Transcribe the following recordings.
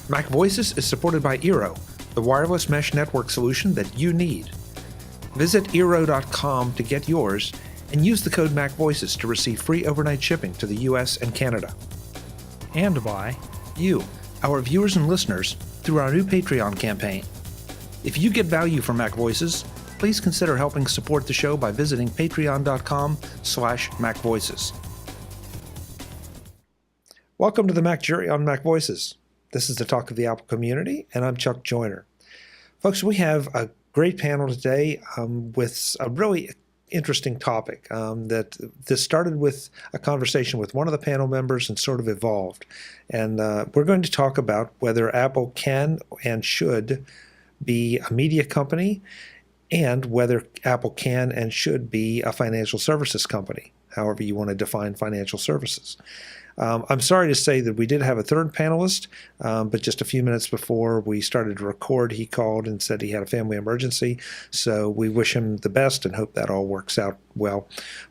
MacVoices is supported by Eero, the wireless mesh network solution that you need. Visit Eero.com to get yours and use the code MacVoices to receive free overnight shipping to the US and Canada. And by you, our viewers and listeners, through our new Patreon campaign. If you get value from MacVoices, please consider helping support the show by visiting patreon.com/MacVoices. Welcome to the Mac Jury on MacVoices. This is the talk of the Apple community, and I'm Chuck Joyner. Folks, we have a great panel today with a really interesting topic that this started with a conversation with one of the panel members and sort of evolved. And we're going to talk about whether Apple can and should be a media company and whether Apple can and should be a financial services company, however you want to define financial services. I'm sorry to say that we did have a third panelist, but just a few minutes before we started to record, he called and said he had a family emergency. So we wish him the best and hope that all works out well.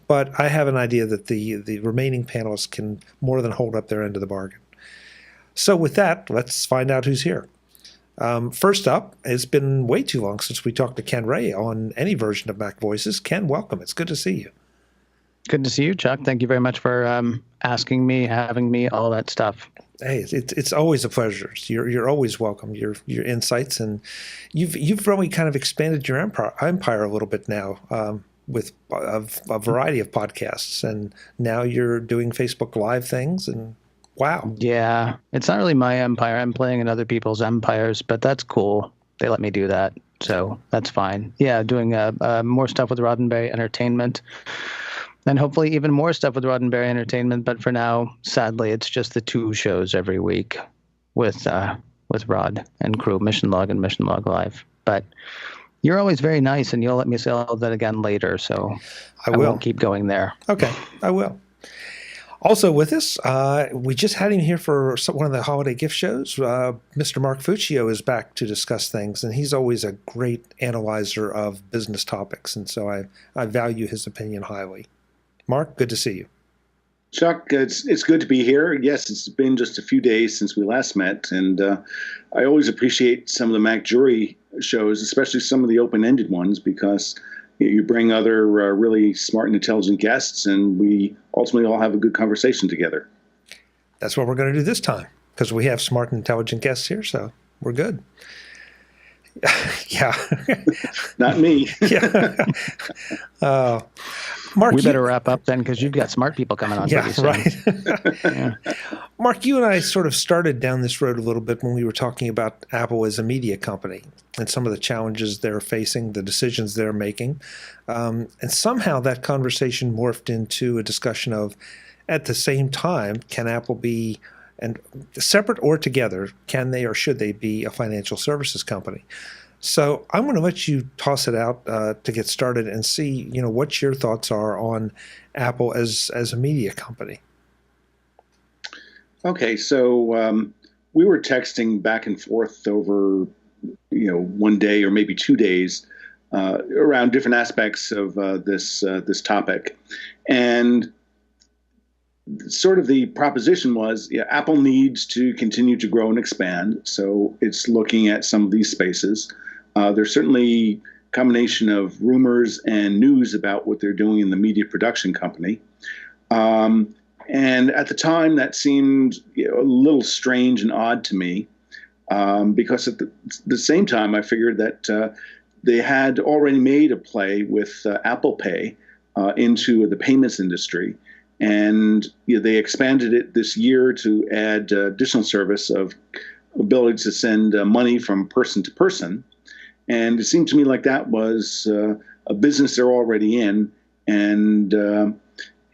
But I have an idea that the remaining panelists can more than hold up their end of the bargain. So with that, let's find out who's here. First up, it's been way too long since we talked to Ken Ray on any version of MacVoices. Ken, welcome. It's good to see you. Good to see you, Chuck. Thank you very much for asking me, having me, all that stuff. Hey, it's always a pleasure. You're always welcome. Your insights, and you've really kind of expanded your empire a little bit now with a variety of podcasts, and now you're doing Facebook Live things. And wow, yeah, it's not really my empire. I'm playing in other people's empires, but that's cool. They let me do that, so that's fine. Yeah, doing more stuff with Roddenberry Entertainment. And hopefully even more stuff with Roddenberry Entertainment. But for now, sadly, it's just the 2 shows every week with Rod and crew, Mission Log and Mission Log Live. But you're always very nice, and you'll let me say all that again later. So I won't keep going there. Okay, I will. Also with us, we just had him here for one of the holiday gift shows. Mr. Mark Fuccio is back to discuss things, and he's always a great analyzer of business topics. And so I value his opinion highly. Mark, good to see you. Chuck, it's good to be here. Yes, it's been just a few days since we last met, and I always appreciate some of the Mac Jury shows, especially some of the open-ended ones, because you bring other really smart and intelligent guests, and we ultimately all have a good conversation together. That's what we're going to do this time, because we have smart and intelligent guests here, so we're good. Yeah. Not me. Yeah. Mark, we better wrap up then, because you've got smart people coming on. Yeah, right. Yeah. Mark, you and I sort of started down this road a little bit when we were talking about Apple as a media company and some of the challenges they're facing, the decisions they're making. And somehow that conversation morphed into a discussion of, at the same time, can Apple be, and separate or together, can they or should they be a financial services company? So I'm going to let you toss it out to get started and see, what your thoughts are on Apple as a media company. Okay, so we were texting back and forth over, one day or maybe 2 days around different aspects of this topic, and sort of the proposition was, Apple needs to continue to grow and expand, so it's looking at some of these spaces. There's certainly a combination of rumors and news about what they're doing in the media production company. And at the time, that seemed a little strange and odd to me, because at the same time, I figured that they had already made a play with Apple Pay into the payments industry. And they expanded it this year to add additional service of ability to send money from person to person. And it seemed to me like that was a business they're already in. And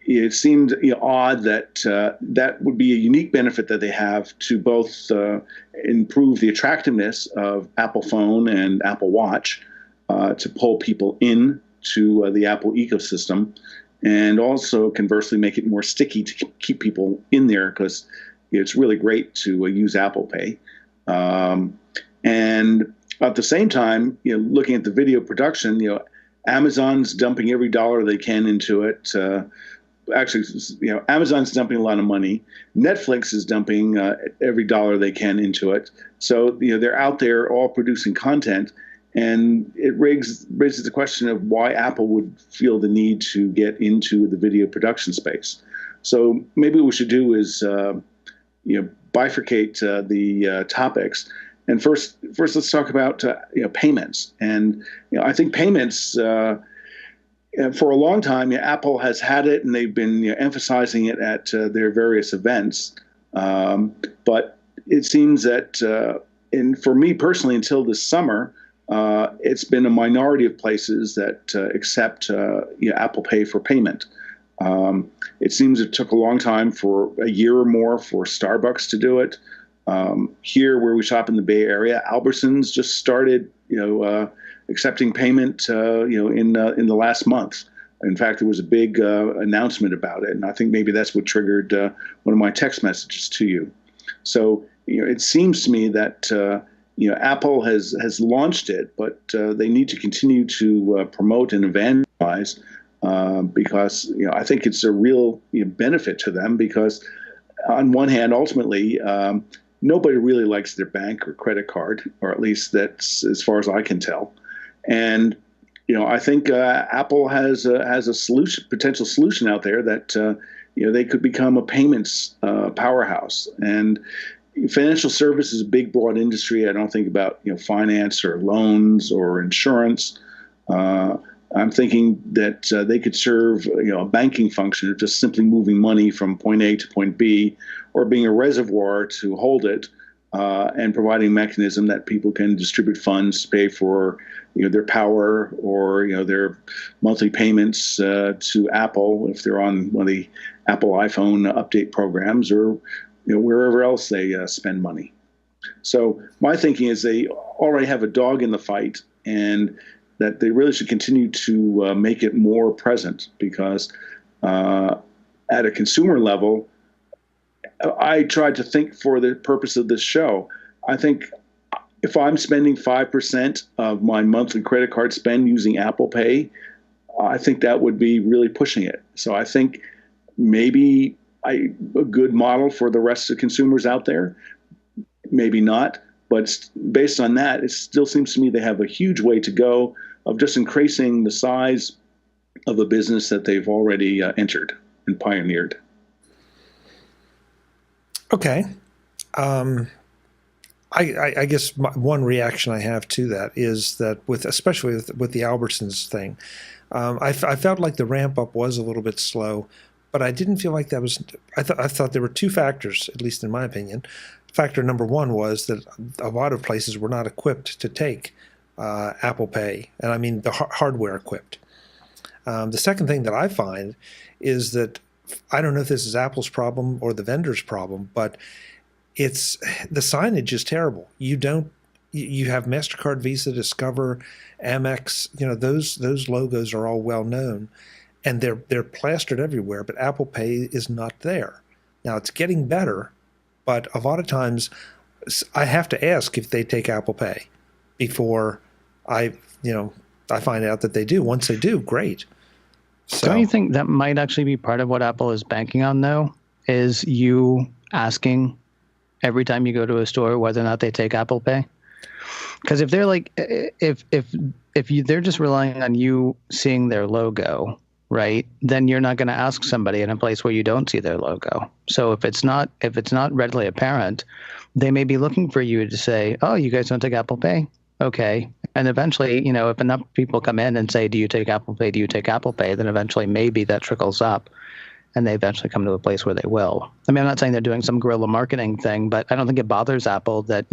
it seemed odd that that would be a unique benefit that they have to both improve the attractiveness of Apple Phone and Apple Watch to pull people in to the Apple ecosystem, and also conversely make it more sticky to keep people in there, because it's really great to use Apple Pay. And at the same time, looking at the video production, Amazon's dumping every dollar they can into it. actually, Amazon's dumping a lot of money. Netflix is dumping every dollar they can into it. So they're out there all producing content, and it raises the question of why Apple would feel the need to get into the video production space. So maybe what we should do is bifurcate the topics. And first, let's talk about payments. And I think payments. For a long time, Apple has had it, and they've been emphasizing it at their various events. But it seems that, and for me personally, until this summer, it's been a minority of places that accept Apple Pay for payment. It seems it took a long time, for a year or more, for Starbucks to do it. Here, where we shop in the Bay Area, Albertsons just started, accepting payment, in the last month. In fact, there was a big announcement about it, and I think maybe that's what triggered one of my text messages to you. So, it seems to me that Apple has launched it, but they need to continue to promote and evangelize because I think it's a real benefit to them. Because on one hand, ultimately, nobody really likes their bank or credit card, or at least that's as far as I can tell. And I think Apple has a potential solution out there that they could become a payments powerhouse. And financial services is a big, broad industry. I don't think about finance or loans or insurance. I'm thinking that they could serve a banking function of just simply moving money from point A to point B, or being a reservoir to hold it. And providing a mechanism that people can distribute funds to pay for, their power or their monthly payments to Apple if they're on one of the Apple iPhone update programs, or wherever else they spend money. So my thinking is they already have a dog in the fight, and that they really should continue to make it more present, because at a consumer level, I tried to think, for the purpose of this show, I think if I'm spending 5% of my monthly credit card spend using Apple Pay, I think that would be really pushing it. So I think maybe a good model for the rest of the consumers out there, maybe not. But based on that, it still seems to me they have a huge way to go of just increasing the size of a business that they've already entered and pioneered. Okay. I guess one reaction I have to that is that especially with the Albertsons thing, I felt like the ramp up was a little bit slow, but I didn't feel like that was. I thought there were two factors, at least in my opinion. Factor number one was that a lot of places were not equipped to take Apple Pay, and I mean the hardware equipped. The second thing that I find is that I don't know if this is Apple's problem or the vendor's problem, but it's the signage is terrible. You have MasterCard, Visa, Discover, Amex. Those logos are all well known, and they're plastered everywhere. But Apple Pay is not there. Now it's getting better, but a lot of times I have to ask if they take Apple Pay before I find out that they do. Once they do, great. So, don't you think that might actually be part of what Apple is banking on, though? Is you asking every time you go to a store whether or not they take Apple Pay? Because if they're like, if they're just relying on you seeing their logo, right, then you're not going to ask somebody in a place where you don't see their logo. So if it's not readily apparent, they may be looking for you to say, "Oh, you guys don't take Apple Pay? Okay." And eventually, if enough people come in and say, "Do you take Apple Pay? Do you take Apple Pay?" then eventually maybe that trickles up, and they eventually come to a place where they will. I mean, I'm not saying they're doing some guerrilla marketing thing, but I don't think it bothers Apple that,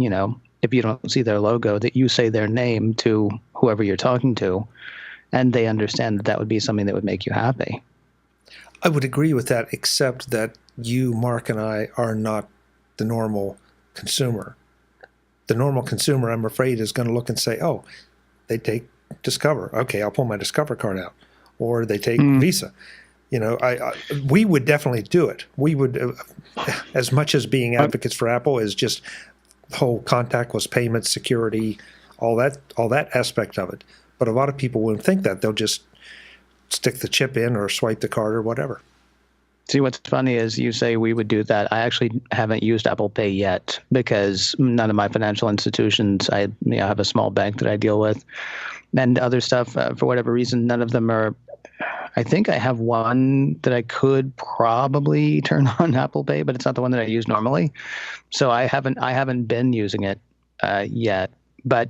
if you don't see their logo, that you say their name to whoever you're talking to, and they understand that would be something that would make you happy. I would agree with that, except that you, Mark, and I are not the normal consumer. The normal consumer, I'm afraid, is going to look and say, "Oh, they take Discover. Okay, I'll pull my Discover card out," or they take Visa. We would definitely do it. We would, as much as being advocates for Apple, is just the whole contactless payment, security, all that aspect of it. But a lot of people wouldn't think that. They'll just stick the chip in or swipe the card or whatever. See, what's funny is you say we would do that. I actually haven't used Apple Pay yet because none of my financial institutions, I have a small bank that I deal with, and other stuff, for whatever reason, none of them are. I think I have one that I could probably turn on Apple Pay, but it's not the one that I use normally. So I haven't been using it yet. But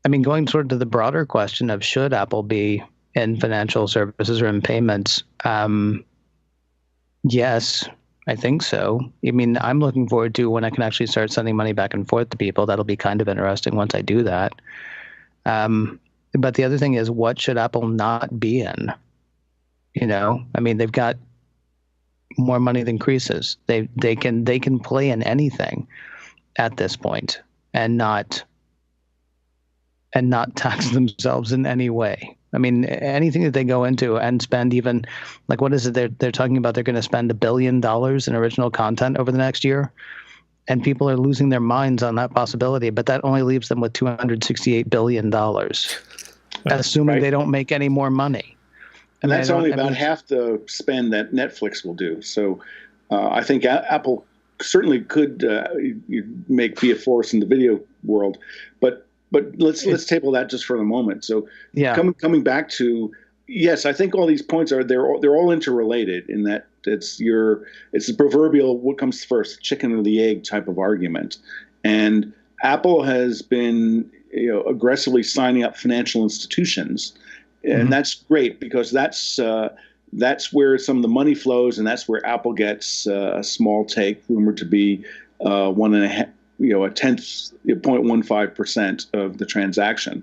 I mean, going sort of to the broader question of should Apple be in financial services or in payments? Yes, I think so. I mean, I'm looking forward to when I can actually start sending money back and forth to people. That'll be kind of interesting once I do that. But the other thing is, what should Apple not be in? I mean, they've got more money than creases. They can play in anything at this point and not tax themselves in any way. I mean, anything that they go into and spend, even like, what is it they're talking about? They're going to spend $1 billion in original content over the next year, and people are losing their minds on that possibility. But that only leaves them with $268 billion, assuming they don't make any more money. And that's only about half the spend that Netflix will do. So I think Apple certainly could be a force in the video world, but let's table that just for the moment. So coming back to, yes, I think all these points they're all interrelated in that it's the proverbial what comes first, chicken or the egg type of argument. And Apple has been aggressively signing up financial institutions, and that's great because that's where some of the money flows, and that's where Apple gets a small take, rumored to be 1.5%, a tenth, 0.15% of the transaction.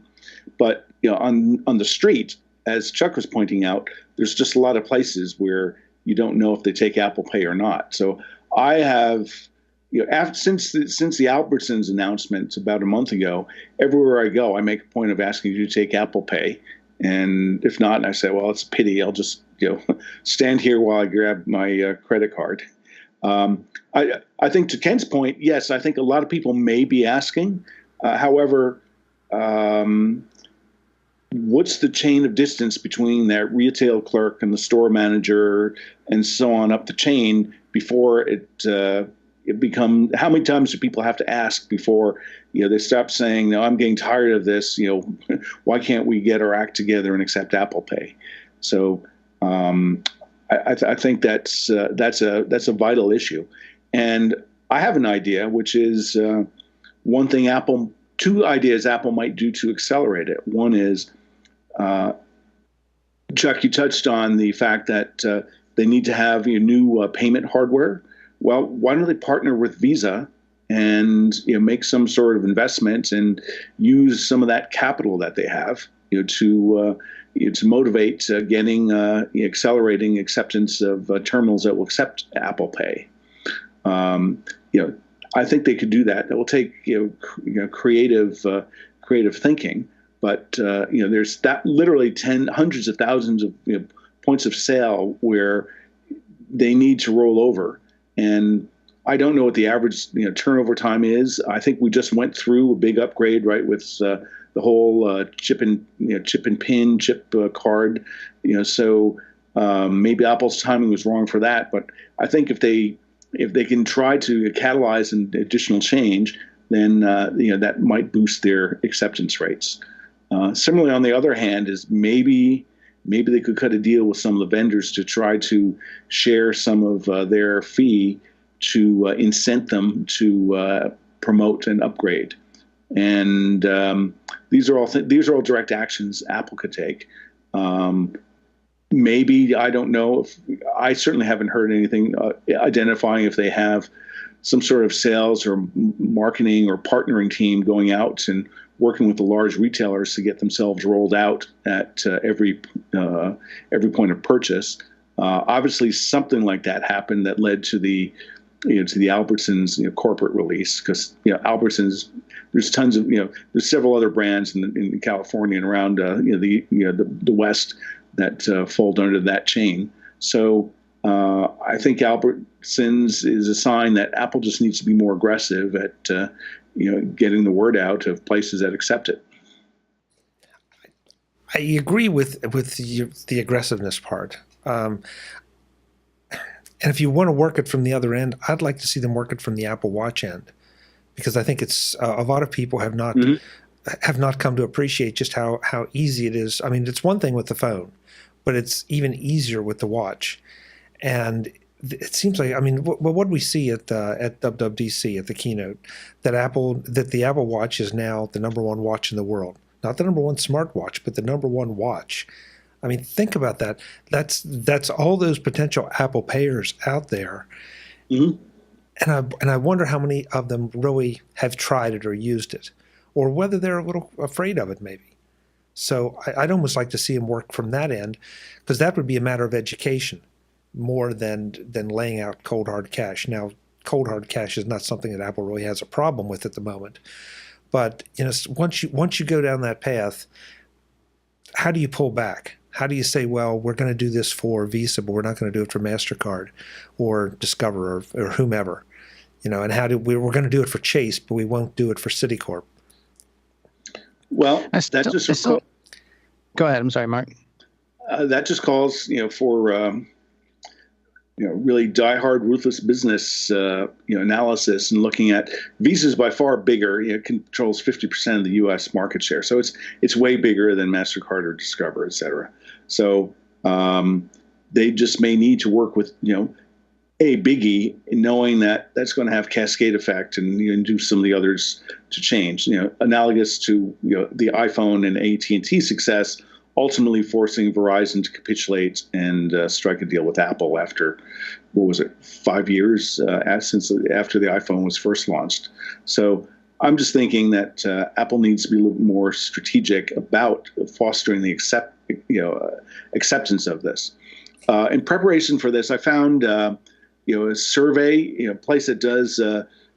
But on the street, as Chuck was pointing out, there's just a lot of places where you don't know if they take Apple Pay or not. So I have, since the Albertsons announcement about a month ago, everywhere I go, I make a point of asking you to take Apple Pay. And if not, I say, well, it's a pity. I'll just stand here while I grab my credit card. I think to Ken's point, yes, I think a lot of people may be asking. However, what's the chain of distance between that retail clerk and the store manager and so on up the chain before it becomes, how many times do people have to ask before they stop saying, no, I'm getting tired of this, why can't we get our act together and accept Apple Pay? So I think that's a vital issue. And I have an idea, which is two ideas Apple might do to accelerate it. One is, Chuck, you touched on the fact that they need to have new payment hardware. Well, why don't they partner with Visa and make some sort of investment and use some of that capital that they have to motivate accelerating acceptance of terminals that will accept Apple Pay. I think they could do that. It will take creative thinking, but there's that literally hundreds of thousands of points of sale where they need to roll over, and I don't know what the average turnover time is. I think we just went through a big upgrade, right, with the whole chip and pin card. So maybe Apple's timing was wrong for that. But I think if they can try to catalyze an additional change, then that might boost their acceptance rates. Similarly, on the other hand, is maybe they could cut a deal with some of the vendors to try to share some of their fee to incent them to promote and upgrade. And these are all direct actions Apple could take. Maybe, I don't know, I certainly haven't heard anything identifying if they have some sort of sales or marketing or partnering team going out and working with the large retailers to get themselves rolled out at every point of purchase. Obviously, something like that happened that led to the Albertsons corporate release, because Albertsons, there's tons of there's several other brands in California and around the West that fold under that chain. So I think Albertsons is a sign that Apple just needs to be more aggressive at getting the word out of places that accept it. I agree with the aggressiveness part. And if you want to work it from the other end, I'd like to see them work it from the Apple Watch end, because I think it's a lot of people have not come to appreciate just how easy it is. I mean, it's one thing with the phone, but it's even easier with the watch. And it seems like, I mean, what did we see at WWDC at the keynote? That the Apple Watch is now the number one watch in the world. Not the number one smartwatch, but the number one watch. I mean, think about that. That's all those potential Apple payers out there. And I wonder how many of them really have tried it or used it, or whether they're a little afraid of it maybe. So I'd almost like to see them work from that end, because that would be a matter of education more than laying out cold hard cash. Now, cold hard cash is not something that Apple really has a problem with at the moment. But once you go down that path, how do you pull back? How do you say, well, we're going to do this for Visa, but we're not going to do it for MasterCard or Discover or whomever, and we're going to do it for Chase, but we won't do it for Citicorp. Well, go ahead. I'm sorry, Mark. That just calls, for really diehard, ruthless business, analysis, and looking at Visa is by far bigger. It controls 50% of the U.S. market share, so it's way bigger than MasterCard or Discover, et cetera. So they just may need to work with a biggie, knowing that that's going to have cascade effect, and do some of the others to change. Analogous to the iPhone and AT&T success, ultimately forcing Verizon to capitulate and strike a deal with Apple after, 5 years after the iPhone was first launched. So I'm just thinking that Apple needs to be a little more strategic about fostering the acceptance of this. In preparation for this, I found a survey, a place that does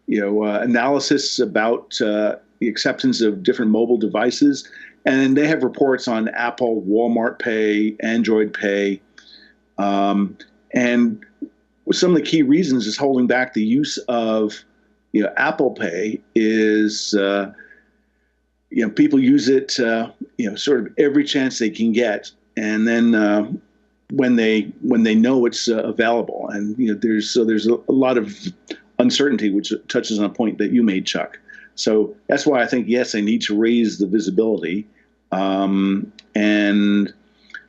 analysis about the acceptance of different mobile devices. And they have reports on Apple, Walmart Pay, Android Pay. And some of the key reasons is holding back the use of Apple Pay is people use it sort of every chance they can get, and then when they know it's available, and there's a lot of uncertainty, which touches on a point that you made, Chuck. So that's why I think, yes, they need to raise the visibility. And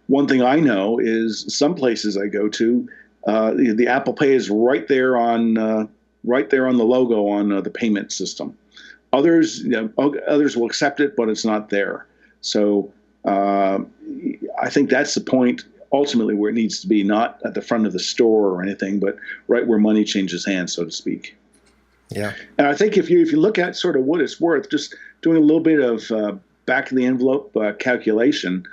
one thing I know is some places I go to, the Apple Pay is right there on the logo on the payment system. Others will accept it, but it's not there. So I think that's the point ultimately where it needs to be, not at the front of the store or anything, but right where money changes hands, so to speak. Yeah. And I think if you look at sort of what it's worth, just doing a little bit of back of the envelope calculation,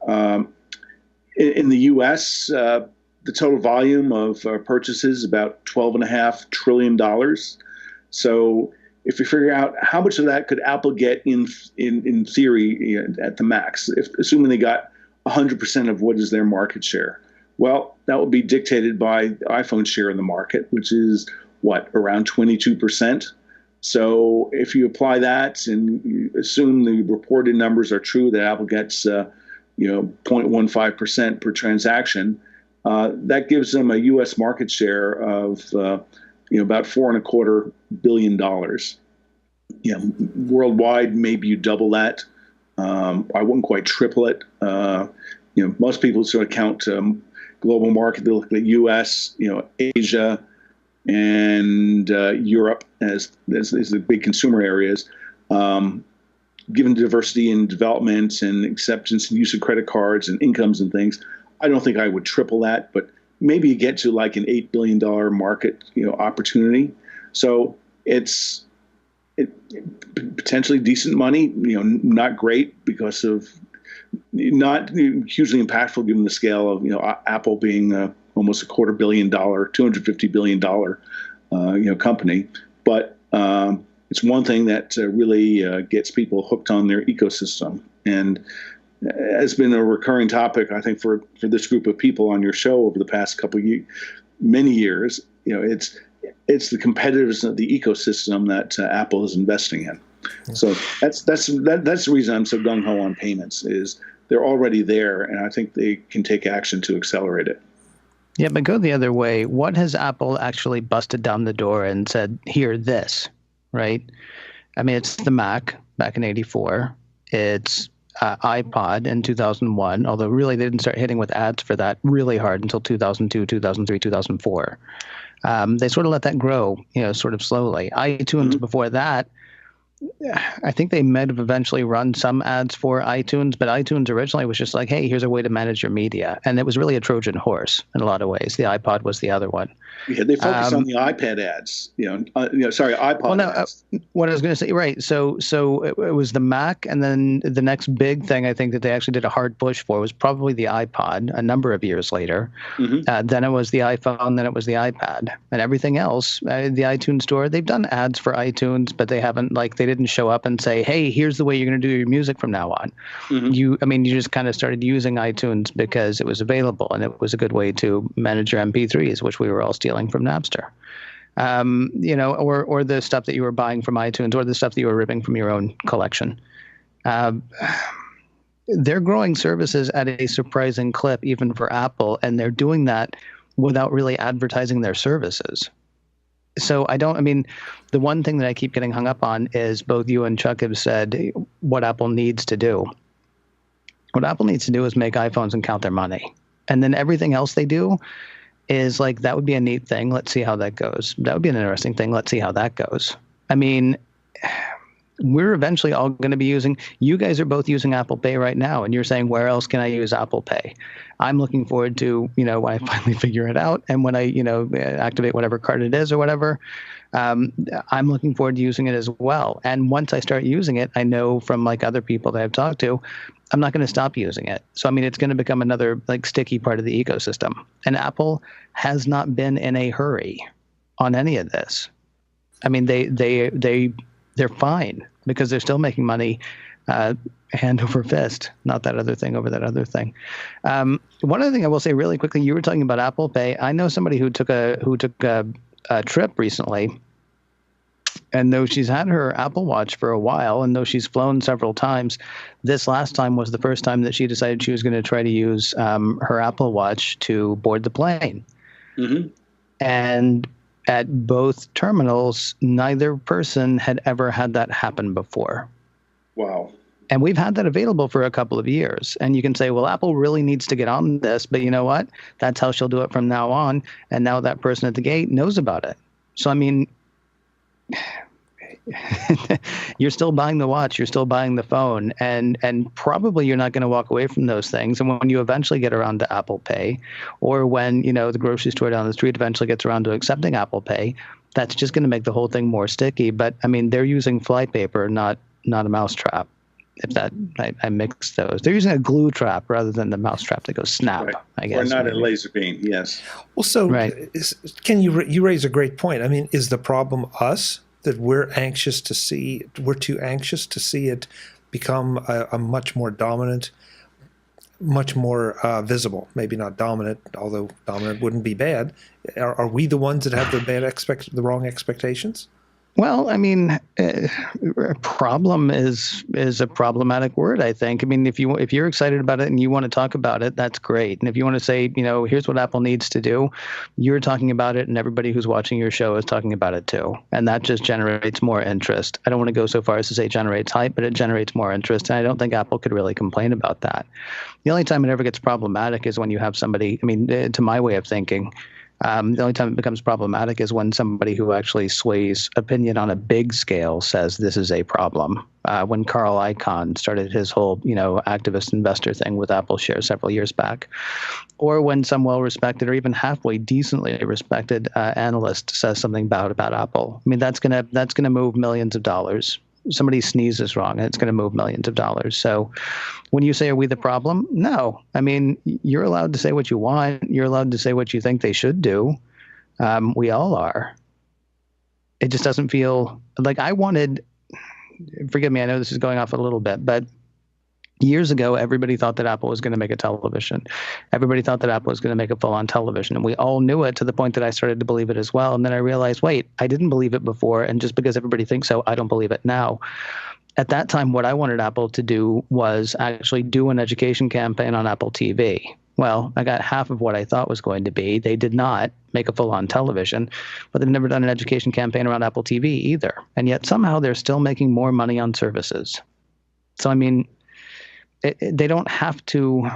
in the U.S., the total volume of purchases is about $12.5 trillion. So if you figure out how much of that could Apple get in theory at the max, assuming they got 100% of what is their market share, well, that would be dictated by the iPhone share in the market, which is around 22%. So if you apply that and you assume the reported numbers are true, that Apple gets 0.15% per transaction, that gives them a U.S. market share of about $4.25 billion. Worldwide, maybe you double that. I wouldn't quite triple it. Most people sort of count global market. They look at U.S., Asia, and Europe as the big consumer areas. Given diversity in development and acceptance and use of credit cards and incomes and things, I don't think I would triple that, but maybe you get to like an $8 billion market, opportunity. So it's potentially decent money, not great because of not hugely impactful given the scale of, Apple being almost a $250 billion, $250 billion, company. But it's one thing that really gets people hooked on their ecosystem, and has been a recurring topic, I think, for this group of people on your show over the past many years. It's the competitiveness of the ecosystem that Apple is investing in. So that's the reason I'm so gung ho on payments, is they're already there, and I think they can take action to accelerate it. Yeah, but go the other way. What has Apple actually busted down the door and said, here, this, right? I mean, it's the Mac back in '84. It's iPod in 2001, although really they didn't start hitting with ads for that really hard until 2002, 2003, 2004. They sort of let that grow, sort of slowly. iTunes before that, I think they might have eventually run some ads for iTunes, but iTunes originally was just like, hey, here's a way to manage your media. And it was really a Trojan horse in a lot of ways. The iPod was the other one. Yeah, they focused on the iPad ads, iPod well, no, ads. What I was going to say, right. So it was the Mac, and then the next big thing I think that they actually did a hard push for was probably the iPod a number of years later. Then it was the iPhone, then it was the iPad. And everything else, the iTunes store, they've done ads for iTunes, but they haven't, they didn't show up and say, hey, here's the way you're going to do your music from now on. You just kind of started using iTunes because it was available, and it was a good way to manage your MP3s, which we were all stealing from Napster. Or the stuff that you were buying from iTunes, or the stuff that you were ripping from your own collection. They're growing services at a surprising clip, even for Apple, and they're doing that without really advertising their services. So the one thing that I keep getting hung up on is both you and Chuck have said what Apple needs to do. What Apple needs to do is make iPhones and count their money. And then everything else they do is that would be a neat thing. Let's see how that goes. That would be an interesting thing. Let's see how that goes. I mean, we're eventually all going to be you guys are both using Apple Pay right now, and you're saying, where else can I use Apple Pay? I'm looking forward to, when I finally figure it out, and when I, activate whatever card it is or whatever, I'm looking forward to using it as well. And once I start using it, I know from other people that I've talked to, I'm not going to stop using it. So, it's going to become another sticky part of the ecosystem. And Apple has not been in a hurry on any of this. They're fine because they're still making money hand over fist, not that other thing over that other thing. One other thing I will say really quickly, you were talking about Apple Pay. I know somebody who took a trip recently, and though she's had her Apple Watch for a while, and though she's flown several times, this last time was the first time that she decided she was going to try to use her Apple Watch to board the plane. And at both terminals, neither person had ever had that happen before. Wow. And we've had that available for a couple of years. And you can say, well, Apple really needs to get on this. But you know what? That's how she'll do it from now on. And now that person at the gate knows about it. So, you're still buying the watch, you're still buying the phone, and probably you're not going to walk away from those things. And when you eventually get around to Apple Pay, or when the grocery store down the street eventually gets around to accepting Apple Pay, that's just going to make the whole thing more sticky. But they're using flypaper, not a mousetrap. If that I mix those, they're using a glue trap rather than the mousetrap that goes snap. Right. I guess, or not a laser beam. Yes. Well, so right. You raise a great point. Is the problem us that we're too anxious to see it become a much more dominant, much more visible? Maybe not dominant, although dominant wouldn't be bad. Are we the ones that have the wrong expectations? Well, problem is a problematic word, I think. If you're excited about it and you want to talk about it, that's great. And if you want to say, here's what Apple needs to do, you're talking about it, and everybody who's watching your show is talking about it too. And that just generates more interest. I don't want to go so far as to say generates hype, but it generates more interest. And I don't think Apple could really complain about that. The only time it ever gets problematic is when you have somebody, to my way of thinking, the only time it becomes problematic is when somebody who actually sways opinion on a big scale says this is a problem. When Carl Icahn started his whole, activist investor thing with Apple shares several years back, or when some well-respected or even halfway decently respected analyst says something bad about Apple. That's gonna move millions of dollars. Somebody sneezes wrong, and it's going to move millions of dollars. So when you say, are we the problem? No. You're allowed to say what you want. You're allowed to say what you think they should do. We all are. It just doesn't feel like I wanted, forgive me, I know this is going off a little bit, but years ago, everybody thought that Apple was going to make a television. Everybody thought that Apple was going to make a full-on television. And we all knew it to the point that I started to believe it as well. And then I realized, wait, I didn't believe it before. And just because everybody thinks so, I don't believe it now. at that time, what I wanted Apple to do was actually do an education campaign on Apple TV. Well, I got half of what I thought was going to be. They did not make a full-on television, but they've never done an education campaign around Apple TV either. And yet somehow they're still making more money on services. So, I mean, they don't have to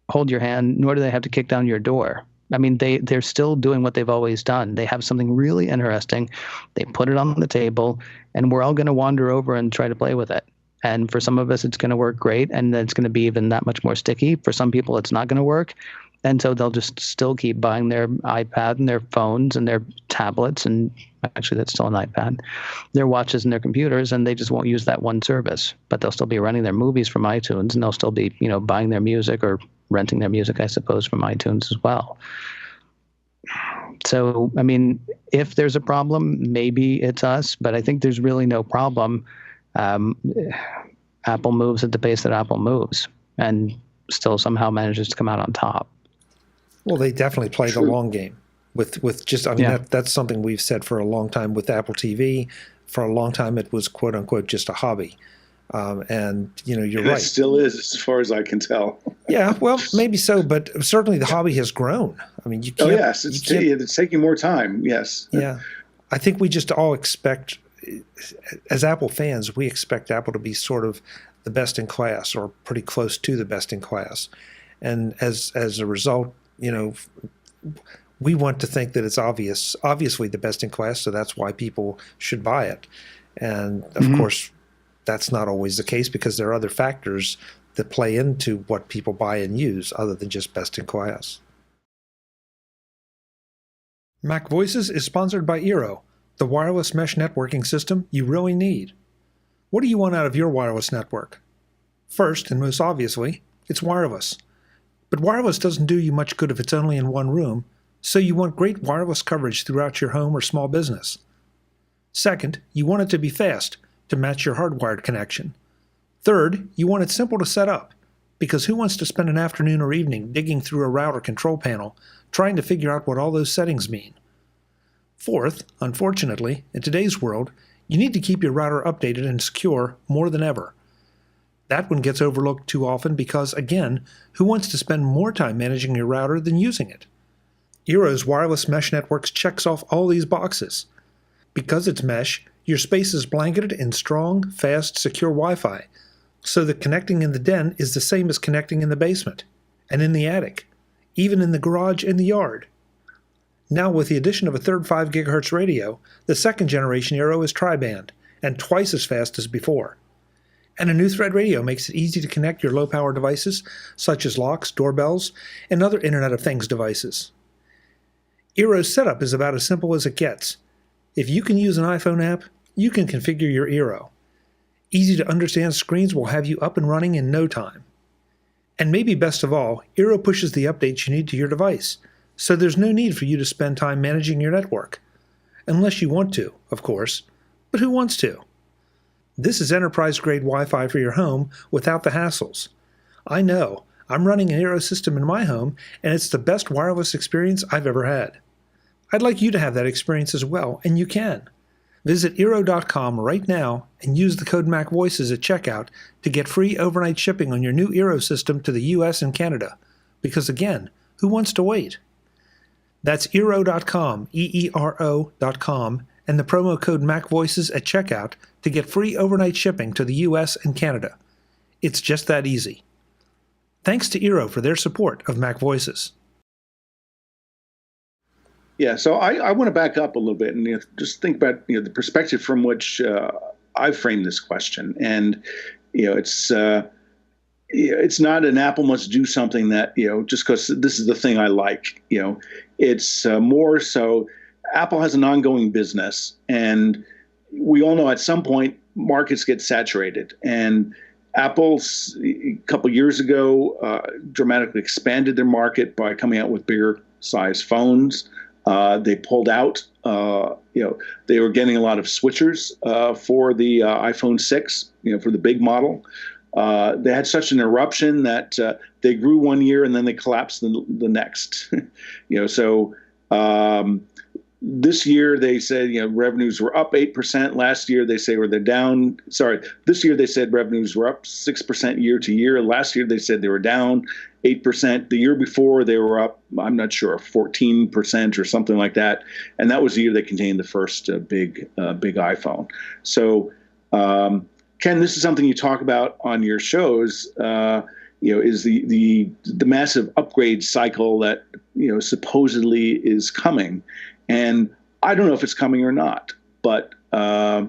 hold your hand, nor do they have to kick down your door. I mean, they're still doing what they've always done. They have something really interesting. They put it on the table, and we're all going to wander over and try to play with it. And for some of us, it's going to work great, and then it's going to be even that much more sticky. For some people, it's not going to work. And so they'll just still keep buying their iPad and their phones and their tablets, and actually that's still an iPad, their watches and their computers, and they just won't use that one service. But they'll still be renting their movies from iTunes, and they'll still be, buying their music or renting their music, I suppose, from iTunes as well. So, I mean, if there's a problem, maybe it's us, but I think there's really no problem. Apple moves at the pace that Apple moves and still somehow manages to come out on top. Well, they definitely play the long game with just, I mean, that's something we've said for a long time with Apple TV. For a long time, it was quote unquote just a hobby. And you're right. It still is, as far as I can tell. Yeah, well, maybe so, but certainly the hobby has grown. I mean, you can't. Oh yes, it's taking more time. Yes. Yeah, I think we just all expect, as Apple fans, we expect Apple to be sort of the best in class or pretty close to the best in class, and as a result, we want to think that it's obviously the best in class, so that's why people should buy it, and of course. That's not always the case because there are other factors that play into what people buy and use other than just best in class. MacVoices is sponsored by Eero, the wireless mesh networking system you really need. What do you want out of your wireless network? First, and most obviously, it's wireless. But wireless doesn't do you much good if it's only in one room, so you want great wireless coverage throughout your home or small business. Second, you want it to be fast, to match your hardwired connection. Third, you want it simple to set up, because who wants to spend an afternoon or evening digging through a router control panel trying to figure out what all those settings mean? Fourth, unfortunately, in today's world, you need to keep your router updated and secure more than ever. That one gets overlooked too often because, again, who wants to spend more time managing your router than using it? Eero's wireless mesh networks checks off all these boxes. Because it's mesh, your space is blanketed in strong, fast, secure Wi-Fi, so that connecting in the den is the same as connecting in the basement, and in the attic, even in the garage and the yard. Now with the addition of a third 5 GHz radio, the second generation Eero is tri-band, and twice as fast as before. And a new thread radio makes it easy to connect your low-power devices, such as locks, doorbells, and other Internet of Things devices. Eero's setup is about as simple as it gets. If you can use an iPhone app, you can configure your Eero. Easy to understand screens will have you up and running in no time. And maybe best of all, Eero pushes the updates you need to your device, so there's no need for you to spend time managing your network. Unless you want to, of course. But who wants to? This is enterprise-grade Wi-Fi for your home without the hassles. I know. I'm running an Eero system in my home, and it's the best wireless experience I've ever had. I'd like you to have that experience as well, and you can. Visit Eero.com right now and use the code MacVoices at checkout to get free overnight shipping on your new Eero system to the US and Canada. Because again, who wants to wait? That's Eero.com, EERO.com, and the promo code MacVoices at checkout to get free overnight shipping to the US and Canada. It's just that easy. Thanks to Eero for their support of MacVoices. Yeah, so I want to back up a little bit and just think about the perspective from which I framed this question, and it's not an Apple must do something that just because this is the thing I like. It's more so Apple has an ongoing business, and we all know at some point markets get saturated, and Apple's a couple years ago dramatically expanded their market by coming out with bigger size phones. They pulled out, they were getting a lot of switchers for the iPhone 6, for the big model. They had such an eruption that they grew one year and then they collapsed the next. So this year they said, revenues were up 8%. Last year they say they're down. Sorry, this year they said revenues were up 6% year to year. Last year they said they were down 8%. The year before they were up, I'm not sure, 14% or something like that. And that was the year they contained the first big iPhone. So, Ken, this is something you talk about on your shows. Is the massive upgrade cycle that supposedly is coming. And I don't know if it's coming or not, but at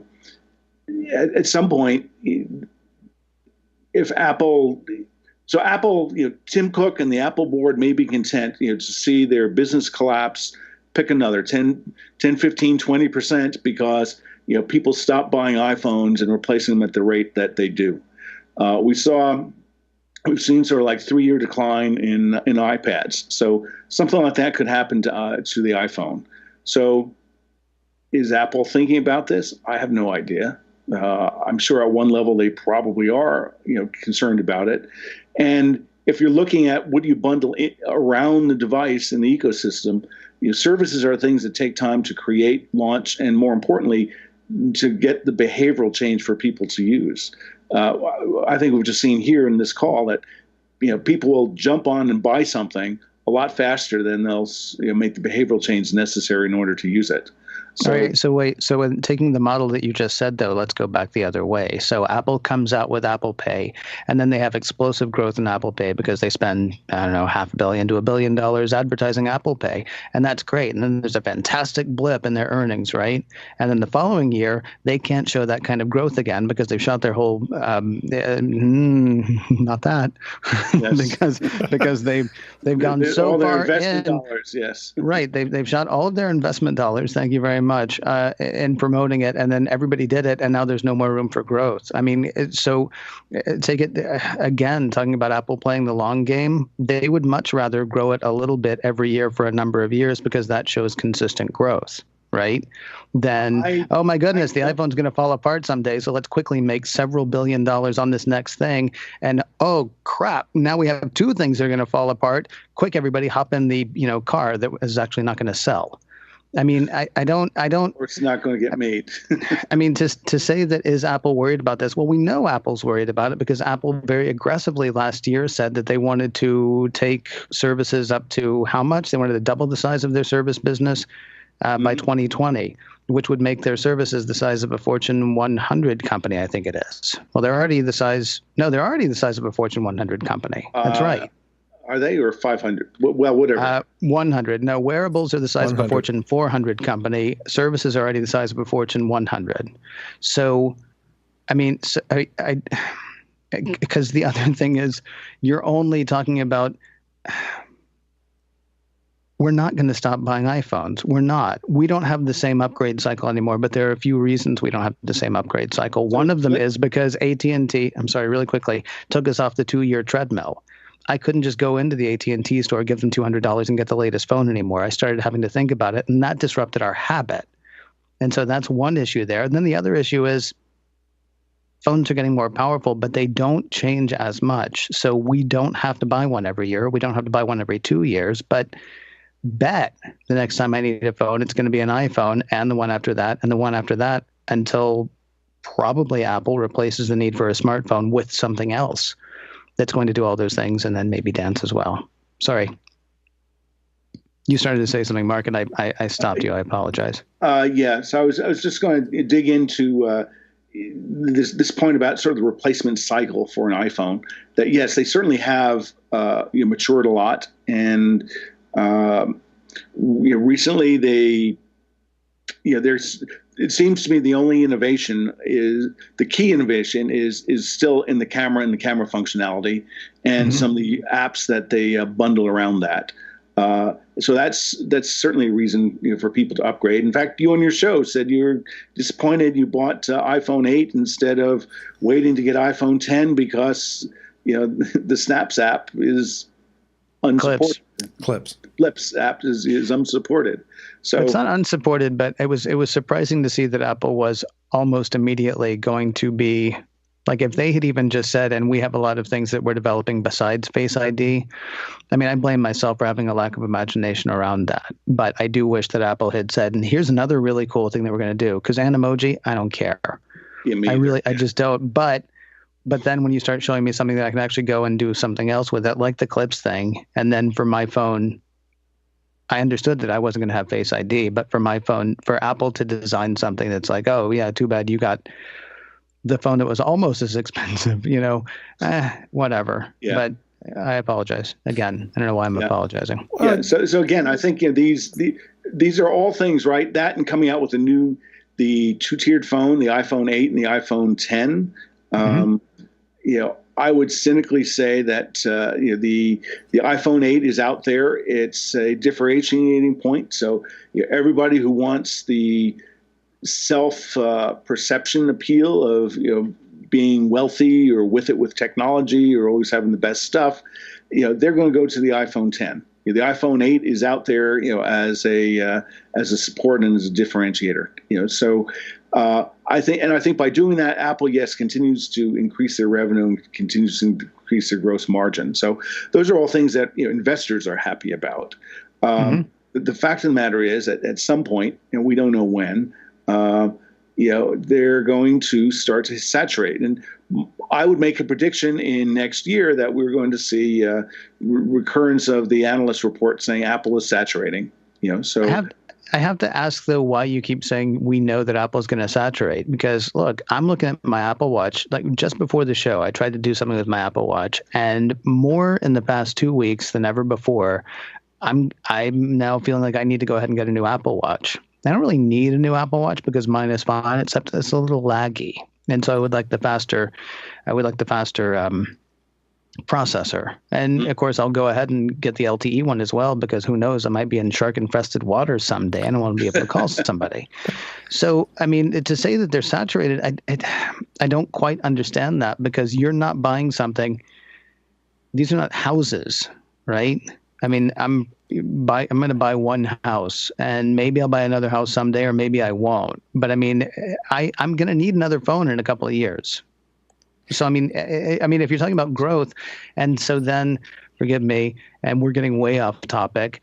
some point, if Apple, Tim Cook and the Apple board may be content, to see their business collapse, pick another 10, 15, 20% because, people stop buying iPhones and replacing them at the rate that they do. We've seen sort of like 3-year decline in iPads. So something like that could happen to the iPhone. So is Apple thinking about this? I have no idea. I'm sure at one level they probably are, concerned about it. And if you're looking at what do you bundle around the device in the ecosystem, services are things that take time to create, launch, and more importantly, to get the behavioral change for people to use. I think we've just seen here in this call that people will jump on and buy something a lot faster than they'll make the behavioral change necessary in order to use it. All right. So wait. So in taking the model that you just said, though, let's go back the other way. So Apple comes out with Apple Pay, and then they have explosive growth in Apple Pay because they spend, $500 million to $1 billion advertising Apple Pay, and that's great. And then there's a fantastic blip in their earnings, right? And then the following year, they can't show that kind of growth again because they've shot their whole not that because they've gone so far investment in dollars. Yes, right. They've shot all of their investment dollars. Thank you very much in promoting it, and then everybody did it, and now there's no more room for growth. I mean, take it again, talking about Apple playing the long game. They would much rather grow it a little bit every year for a number of years because that shows consistent growth, right? Then, oh my goodness, the iPhone's going to fall apart someday, so let's quickly make several $1 billion on this next thing. And oh crap, now we have 2 things that are going to fall apart. Quick, everybody, hop in the car that is actually not going to sell. I mean, I don't. Or it's not going to get made. I mean, to say that is Apple worried about this? Well, we know Apple's worried about it because Apple very aggressively last year said that they wanted to take services up to how much? They wanted to double the size of their service business by 2020, which would make their services the size of a Fortune 100 company, I think it is. Well, they're already the size of a Fortune 100 company. That's right. Are they, or 500? Well, whatever. 100. No, wearables are the size 100. Of a Fortune 400 company. Services are already the size of a Fortune 100. So, I mean, because the other thing is, you're only talking about. We're not going to stop buying iPhones. We're not. We don't have the same upgrade cycle anymore, but there are a few reasons we don't have the same upgrade cycle. One of them is because AT&T, I'm sorry, really quickly, took us off the 2-year treadmill. I couldn't just go into the AT&T store, give them $200 and get the latest phone anymore. I started having to think about it, and that disrupted our habit. And so that's one issue there. And then the other issue is phones are getting more powerful, but they don't change as much. So we don't have to buy one every year. We don't have to buy one every 2 years. But bet the next time I need a phone, it's going to be an iPhone and the one after that and the one after that until probably Apple replaces the need for a smartphone with something else that's going to do all those things and then maybe dance as well. Sorry. You started to say something, Mark, and I stopped you. I apologize. Yeah, so I was just going to dig into this point about sort of the replacement cycle for an iPhone. That yes, they certainly have matured a lot, and recently they it seems to me the only innovation is the key innovation is still in the camera and the camera functionality and some of the apps that they bundle around that. So that's certainly a reason for people to upgrade. In fact, you on your show said you were disappointed you bought iPhone 8 instead of waiting to get iPhone 10 because the Snaps app is unsupported. Clips app is unsupported. So it's not unsupported, but it was surprising to see that Apple was almost immediately going to be Like if they had even just said, and we have a lot of things that we're developing besides Face ID. I mean, I blame myself for having a lack of imagination around that. But I do wish that Apple had said, and here's another really cool thing that we're going to do. Because Animoji, I don't care. Yeah, me either. I just don't. But then when you start showing me something that I can actually go and do something else with it, like the clips thing, and then for my phone, I understood that I wasn't going to have Face ID, but for my phone, for Apple to design something that's like, oh yeah, too bad you got the phone that was almost as expensive, whatever. Yeah. But I apologize again. I don't know why I'm apologizing. Yeah. So again, I think these are all things, right? That and coming out with the two-tiered phone, the iPhone 8 and the iPhone 10. I would cynically say that the iPhone 8 is out there. It's a differentiating point. So everybody who wants the self perception appeal of being wealthy or with technology or always having the best stuff, they're going to go to the iPhone 10. The iPhone 8 is out there, as a support and as a differentiator. So I think by doing that, Apple continues to increase their revenue and continues to increase their gross margin. So those are all things that investors are happy about. The fact of the matter is that at some point, and we don't know when, they're going to start to saturate. And I would make a prediction in next year that we're going to see recurrence of the analyst report saying Apple is saturating. So I have to ask though why you keep saying we know that Apple's going to saturate, because look, I'm looking at my Apple Watch. Like just before the show, I tried to do something with my Apple Watch, and more in the past 2 weeks than ever before, I'm now feeling like I need to go ahead and get a new Apple Watch. I don't really need a new Apple Watch because mine is fine, except it's a little laggy. And so I would like the faster processor. And of course, I'll go ahead and get the LTE one as well, because who knows, I might be in shark-infested waters someday. I don't want to be able to call somebody. So, I mean, to say that they're saturated, I don't quite understand that, because you're not buying something. These are not houses, right? I mean, I'm going to buy one house, and maybe I'll buy another house someday, or maybe I won't. But I mean, I'm going to need another phone in a couple of years. So I mean, if you're talking about growth, and so then, forgive me, and we're getting way off topic.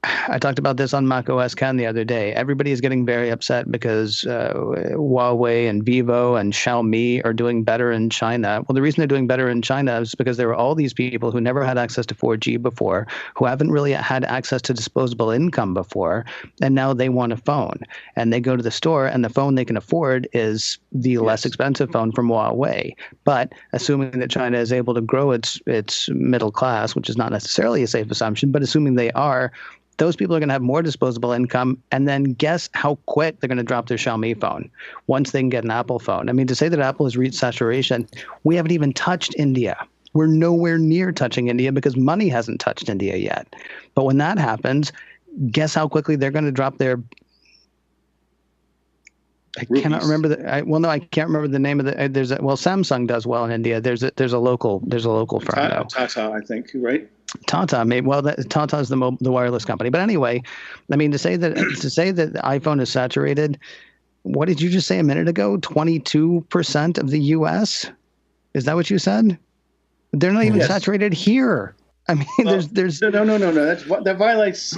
I talked about this on macOS Ken the other day. Everybody is getting very upset because Huawei and Vivo and Xiaomi are doing better in China. Well, the reason they're doing better in China is because there were all these people who never had access to 4G before, who haven't really had access to disposable income before, and now they want a phone. And they go to the store, and the phone they can afford is the less expensive phone from Huawei. But assuming that China is able to grow its middle class, which is not necessarily a safe assumption, but assuming they are, those people are going to have more disposable income, and then guess how quick they're going to drop their Xiaomi phone once they can get an Apple phone. I mean, to say that Apple has reached saturation, we haven't even touched India. We're nowhere near touching India because money hasn't touched India yet. But when that happens, guess how quickly they're going to drop their I cannot remember I can't remember the name of the. Samsung does well in India. There's a local firm though. Tata, I think, right? Tata, maybe. Well, Tata is the wireless company. But anyway, I mean, to say that the iPhone is saturated. What did you just say a minute ago? 22% of the U.S. Is that what you said? They're not even saturated here. I mean, there's no. That violates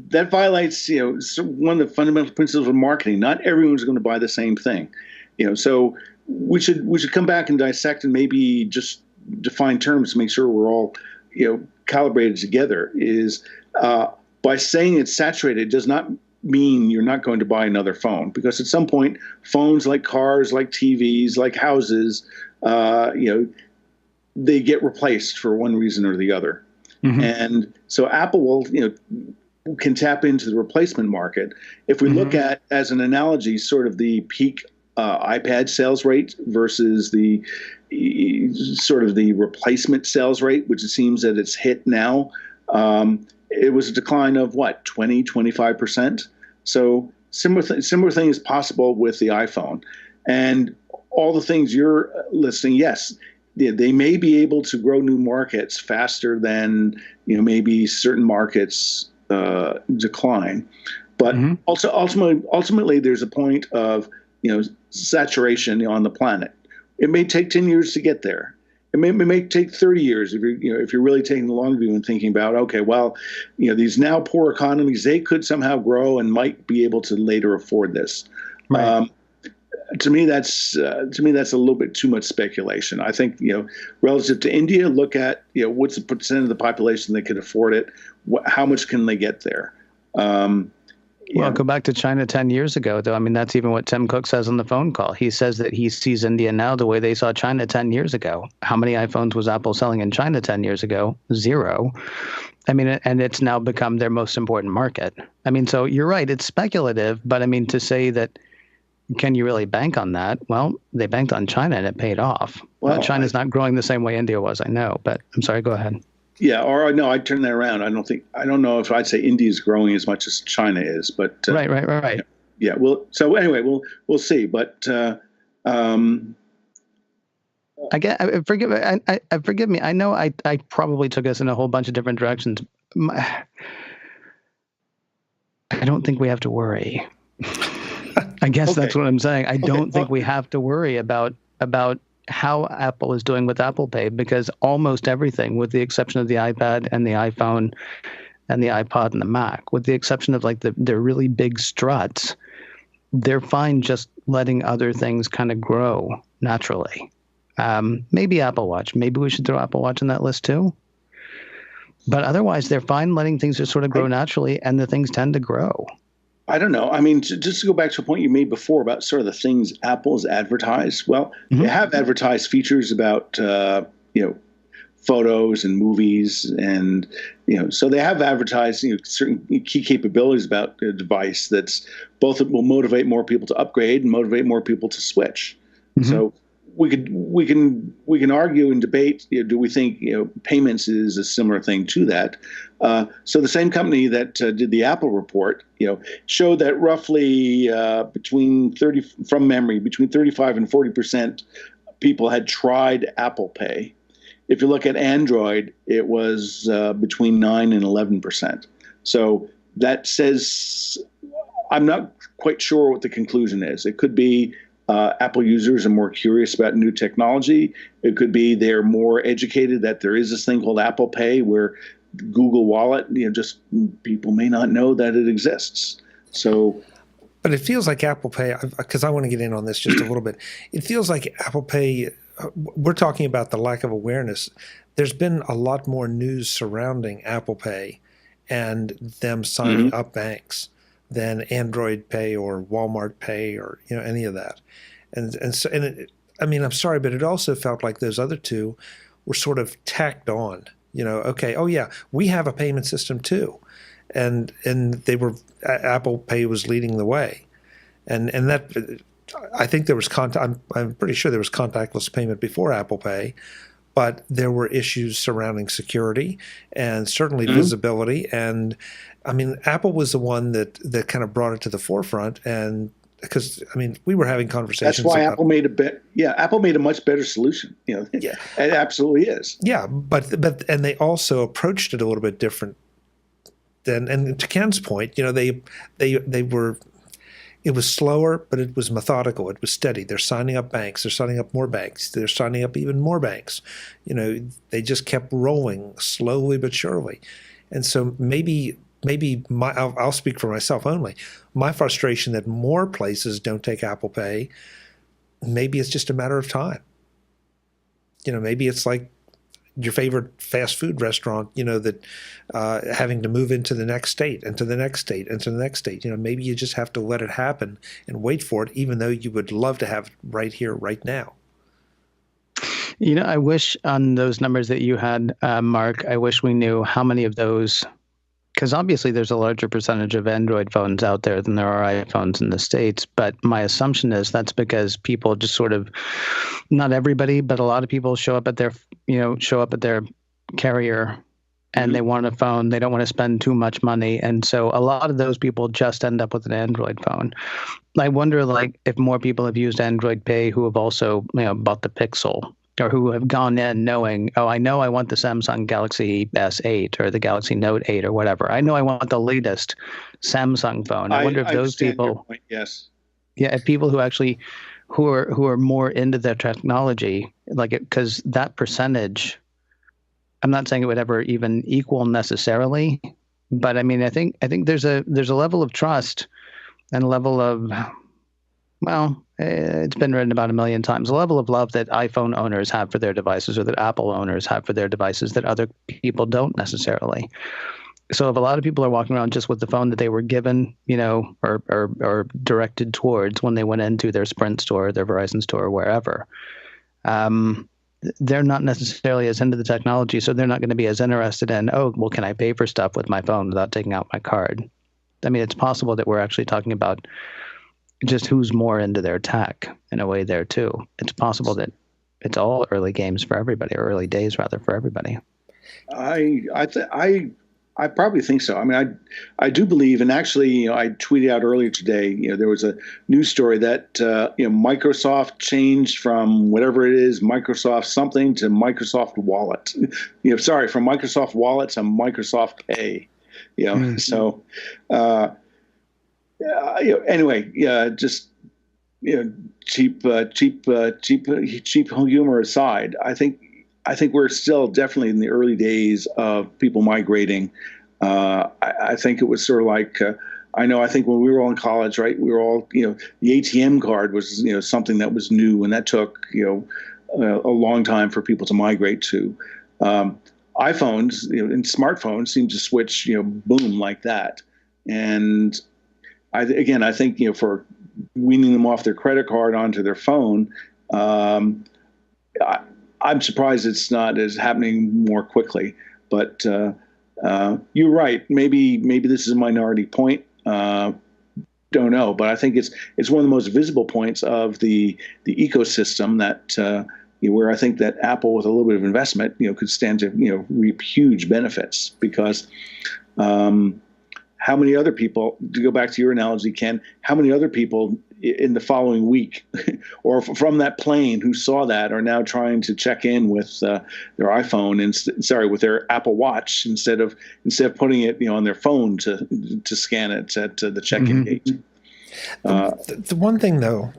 that violates one of the fundamental principles of marketing. Not everyone's going to buy the same thing, So we should come back and dissect and maybe just define terms to make sure we're all calibrated together. Is by saying it's saturated does not mean you're not going to buy another phone, because at some point phones, like cars, like TVs, like houses, they get replaced for one reason or the other. Mm-hmm. And so Apple can tap into the replacement market. If we look at, as an analogy, sort of the peak iPad sales rate versus the sort of the replacement sales rate, which it seems that it's hit now, it was a decline of 20-25%. So similar thing is possible with the iPhone. And all the things you're listing, yes, they may be able to grow new markets faster than maybe certain markets decline, but also ultimately there's a point of saturation on the planet. It may take 10 years to get there. It may take 30 years if you're really taking the long view and thinking about, okay, well, these now poor economies, they could somehow grow and might be able to later afford this. Right. To me, that's a little bit too much speculation. I think, relative to India, look at, what's the percent of the population that could afford it? How much can they get there? Well, go back to China 10 years ago, though. I mean, that's even what Tim Cook says on the phone call. He says that he sees India now the way they saw China 10 years ago. How many iPhones was Apple selling in China 10 years ago? 0. I mean, and it's now become their most important market. I mean, so you're right. It's speculative. But I mean, to say that, can you really bank on that? Well, they banked on China and it paid off. Well, China's not growing the same way India was, I know. But I'm sorry, go ahead. Yeah, or no, I'd turn that around. I don't know if I'd say India is growing as much as China is, but right. Yeah. Well, so anyway, we'll see. But forgive me. I know I probably took us in a whole bunch of different directions. I don't think we have to worry. I guess that's what I'm saying. I don't think we have to worry about how Apple is doing with Apple Pay, because almost everything, with the exception of the iPad and the iPhone and the iPod and the Mac, with the exception of like the really big struts, they're fine just letting other things kind of grow naturally. Maybe Apple Watch. Maybe we should throw Apple Watch in that list too. But otherwise, they're fine letting things just sort of grow naturally, and the things tend to grow. I don't know. I mean, just to go back to a point you made before about sort of the things Apple's advertised. Well, they have advertised features about, photos and movies. And, so they have advertised, certain key capabilities about the device that's both will motivate more people to upgrade and motivate more people to switch. So we can argue and debate, do we think, payments is a similar thing to that? So the same company that did the Apple report, showed that roughly between 35 and 40% people had tried Apple Pay. If you look at Android, it was between 9 and 11%. So that says, I'm not quite sure what the conclusion is. It could be Apple users are more curious about new technology. It could be they're more educated that there is this thing called Apple Pay, where Google Wallet, just people may not know that it exists. So, but it feels like Apple Pay, because I want to get in on this just a little bit. It feels like Apple Pay, we're talking about the lack of awareness. There's been a lot more news surrounding Apple Pay and them signing up banks than Android Pay or Walmart Pay or any of that. I mean, I'm sorry, but it also felt like those other two were sort of tacked on. Okay, oh yeah, we have a payment system too, and they were, Apple Pay was leading the way, and that, I think there was I'm pretty sure there was contactless payment before Apple Pay, but there were issues surrounding security and certainly visibility. And I mean, Apple was the one that kind of brought it to the forefront. And because, I mean, we were having conversations. That's why Apple made Apple made a much better solution. It absolutely is. Yeah. And they also approached it a little bit different than, and to Ken's point, they were, it was slower, but it was methodical. It was steady. They're signing up banks. They're signing up more banks. They're signing up even more banks. They just kept rolling slowly but surely. And so maybe I'll speak for myself only. My frustration that more places don't take Apple Pay, maybe it's just a matter of time. Maybe it's like your favorite fast food restaurant, that having to move into the next state and to the next state and to the next state. Maybe you just have to let it happen and wait for it, even though you would love to have it right here, right now. I wish on those numbers that you had, Mark, I wish we knew how many of those, because obviously there's a larger percentage of Android phones out there than there are iPhones in the States. But my assumption is that's because people just sort of, not everybody, but a lot of people show up at their carrier and they want a phone. They don't want to spend too much money. And so a lot of those people just end up with an Android phone. I wonder, if more people have used Android Pay who have also, bought the Pixel, or who have gone in knowing, oh, I know I want the Samsung Galaxy S8 or the Galaxy Note 8 or whatever. I know I want the latest Samsung phone. I wonder if those people. Yes. Yeah, if people who actually who are more into their technology, like because that percentage, I'm not saying it would ever even equal necessarily, but I mean, I think there's a level of trust and a level of, well, it's been written about a million times, a level of love that iPhone owners have for their devices or that Apple owners have for their devices that other people don't necessarily. So if a lot of people are walking around just with the phone that they were given, or directed towards when they went into their Sprint store, their Verizon store, or wherever, they're not necessarily as into the technology, so they're not going to be as interested in, oh, well, can I pay for stuff with my phone without taking out my card? I mean, it's possible that we're actually talking about just who's more into their tech in a way there too. It's possible that it's all early games for everybody, or early days rather for everybody. I probably think so. I mean, I do believe, and actually, I tweeted out earlier today. There was a news story that Microsoft changed from whatever it is, Microsoft something, to Microsoft Wallet. From Microsoft Wallet to Microsoft Pay. So anyway, just cheap humor aside, I think we're still definitely in the early days of people migrating. I think it was sort of like, I think when we were all in college, right, we were all, the ATM card was, something that was new, and that took, a long time for people to migrate to. iPhones, and smartphones seem to switch, boom, like that. And I think, for weaning them off their credit card onto their phone, I'm surprised it's not as happening more quickly, but you're right. Maybe this is a minority point. Don't know, but I think it's one of the most visible points of the ecosystem that where I think that Apple, with a little bit of investment, could stand to reap huge benefits, because how many other people, to go back to your analogy, Ken, how many other people in the following week or from that plane who saw that are now trying to check in with their iPhone and with their Apple Watch instead of putting it on their phone to scan it at the check-in gate. The one thing though,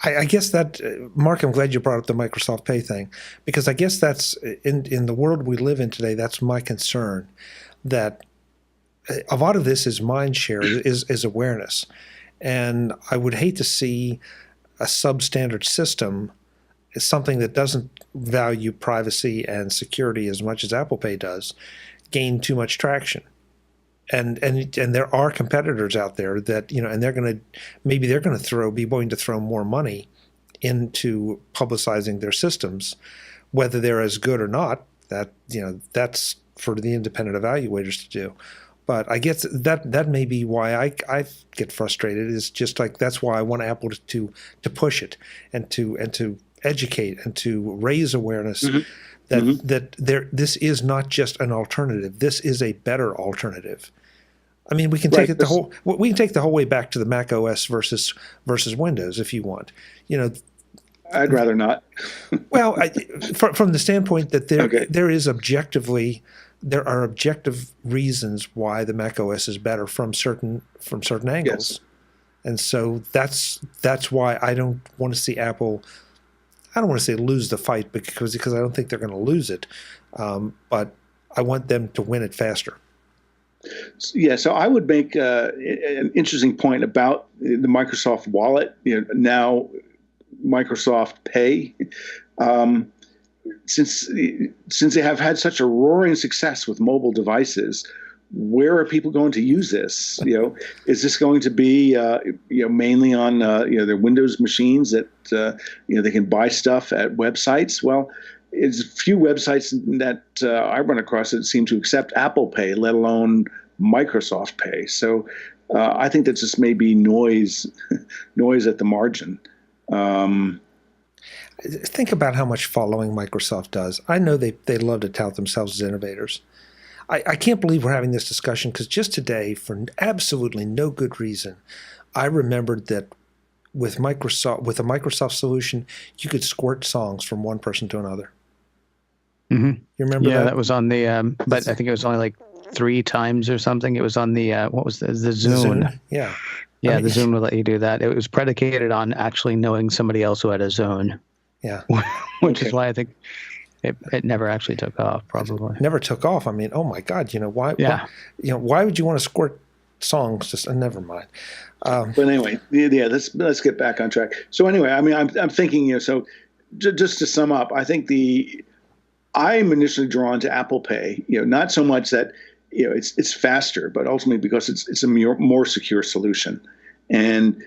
I guess that Mark, I'm glad you brought up the Microsoft Pay thing, because I guess that's in the world we live in today. That's my concern, that a lot of this is mind share, is awareness. And I would hate to see a substandard system, is something that doesn't value privacy and security as much as Apple Pay does, gain too much traction. And there are competitors out there that, and they're going to be willing to throw more money into publicizing their systems, whether they're as good or not. That's for the independent evaluators to do. But I guess that may be why I get frustrated. Is just like, that's why I want Apple to push it and to educate and to raise awareness that this is not just an alternative. This is a better alternative. I mean, we can take it the whole way back to the Mac OS versus Windows if you want. I'd rather not. Well, from the standpoint that there are objective reasons why the Mac OS is better from certain angles. Yes. And so that's why I don't want to see Apple, I don't want to say lose the fight, because I don't think they're going to lose it, but I want them to win it faster. Yeah, so I would make an interesting point about the Microsoft Wallet, now Microsoft Pay. Since they have had such a roaring success with mobile devices, where are people going to use this? Is this going to be mainly on their Windows machines that they can buy stuff at websites? Well, it's few websites that I run across that seem to accept Apple Pay, let alone Microsoft Pay. So I think that just may be noise at the margin. Think about how much following Microsoft does. I know they love to tout themselves as innovators. I can't believe we're having this discussion, because just today, for absolutely no good reason, I remembered that with a Microsoft solution, you could squirt songs from one person to another. Mm-hmm. You remember that? Yeah, that was on the, but I think it was only like 3 times or something. It was on the what was the Zune? Zune? Yeah. Yeah, I mean, the Zune would let you do that. It was predicated on actually knowing somebody else who had a Zune, yeah. which is why I think it never actually took off. Probably Never took off. I mean, oh my God, why? Yeah. Why would you want to squirt songs? Just never mind. But anyway, yeah, let's get back on track. So anyway, I mean, I'm thinking, so just to sum up, I think I'm initially drawn to Apple Pay, not so much that, it's faster, but ultimately because it's a more secure solution. And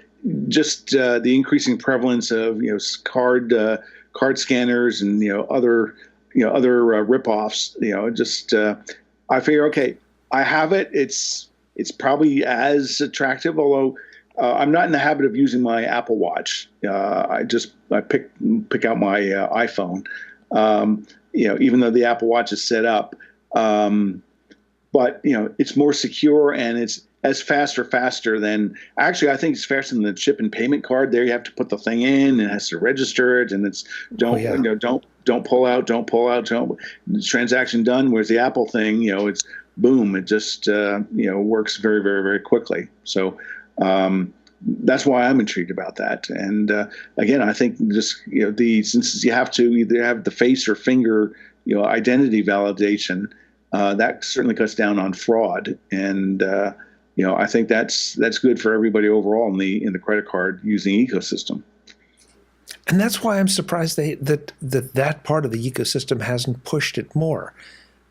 just the increasing prevalence of, card scanners and, other ripoffs, I figure, okay, I have it. It's probably as attractive, although I'm not in the habit of using my Apple Watch. I pick out my iPhone, even though the Apple Watch is set up. But it's more secure and it's as faster than actually. I think it's faster than the chip and payment card. There you have to put the thing in and it has to register it, and it's don't pull out, transaction done. Whereas the Apple thing, it's boom, it just works very, very, very quickly. So that's why I'm intrigued about that. And again, I think just since you have to either have the face or finger identity validation, that certainly cuts down on fraud. And I think that's good for everybody overall in the credit card using ecosystem. And that's why I'm surprised that part of the ecosystem hasn't pushed it more.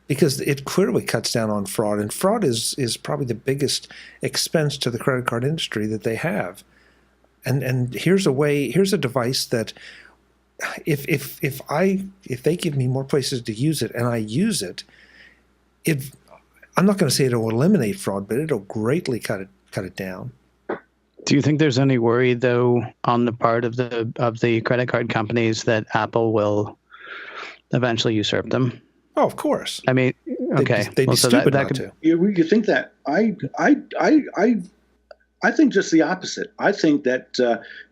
Because it clearly cuts down on fraud, and fraud is probably the biggest expense to the credit card industry that they have. And here's a device that if they give me more places to use it and I use it, I'm not going to say it'll eliminate fraud, but it'll greatly cut it down. Do you think there's any worry though on the part of the credit card companies that Apple will eventually usurp them? Oh, of course. I mean, okay. They'd be stupid not to. You think that? I think just the opposite. I think that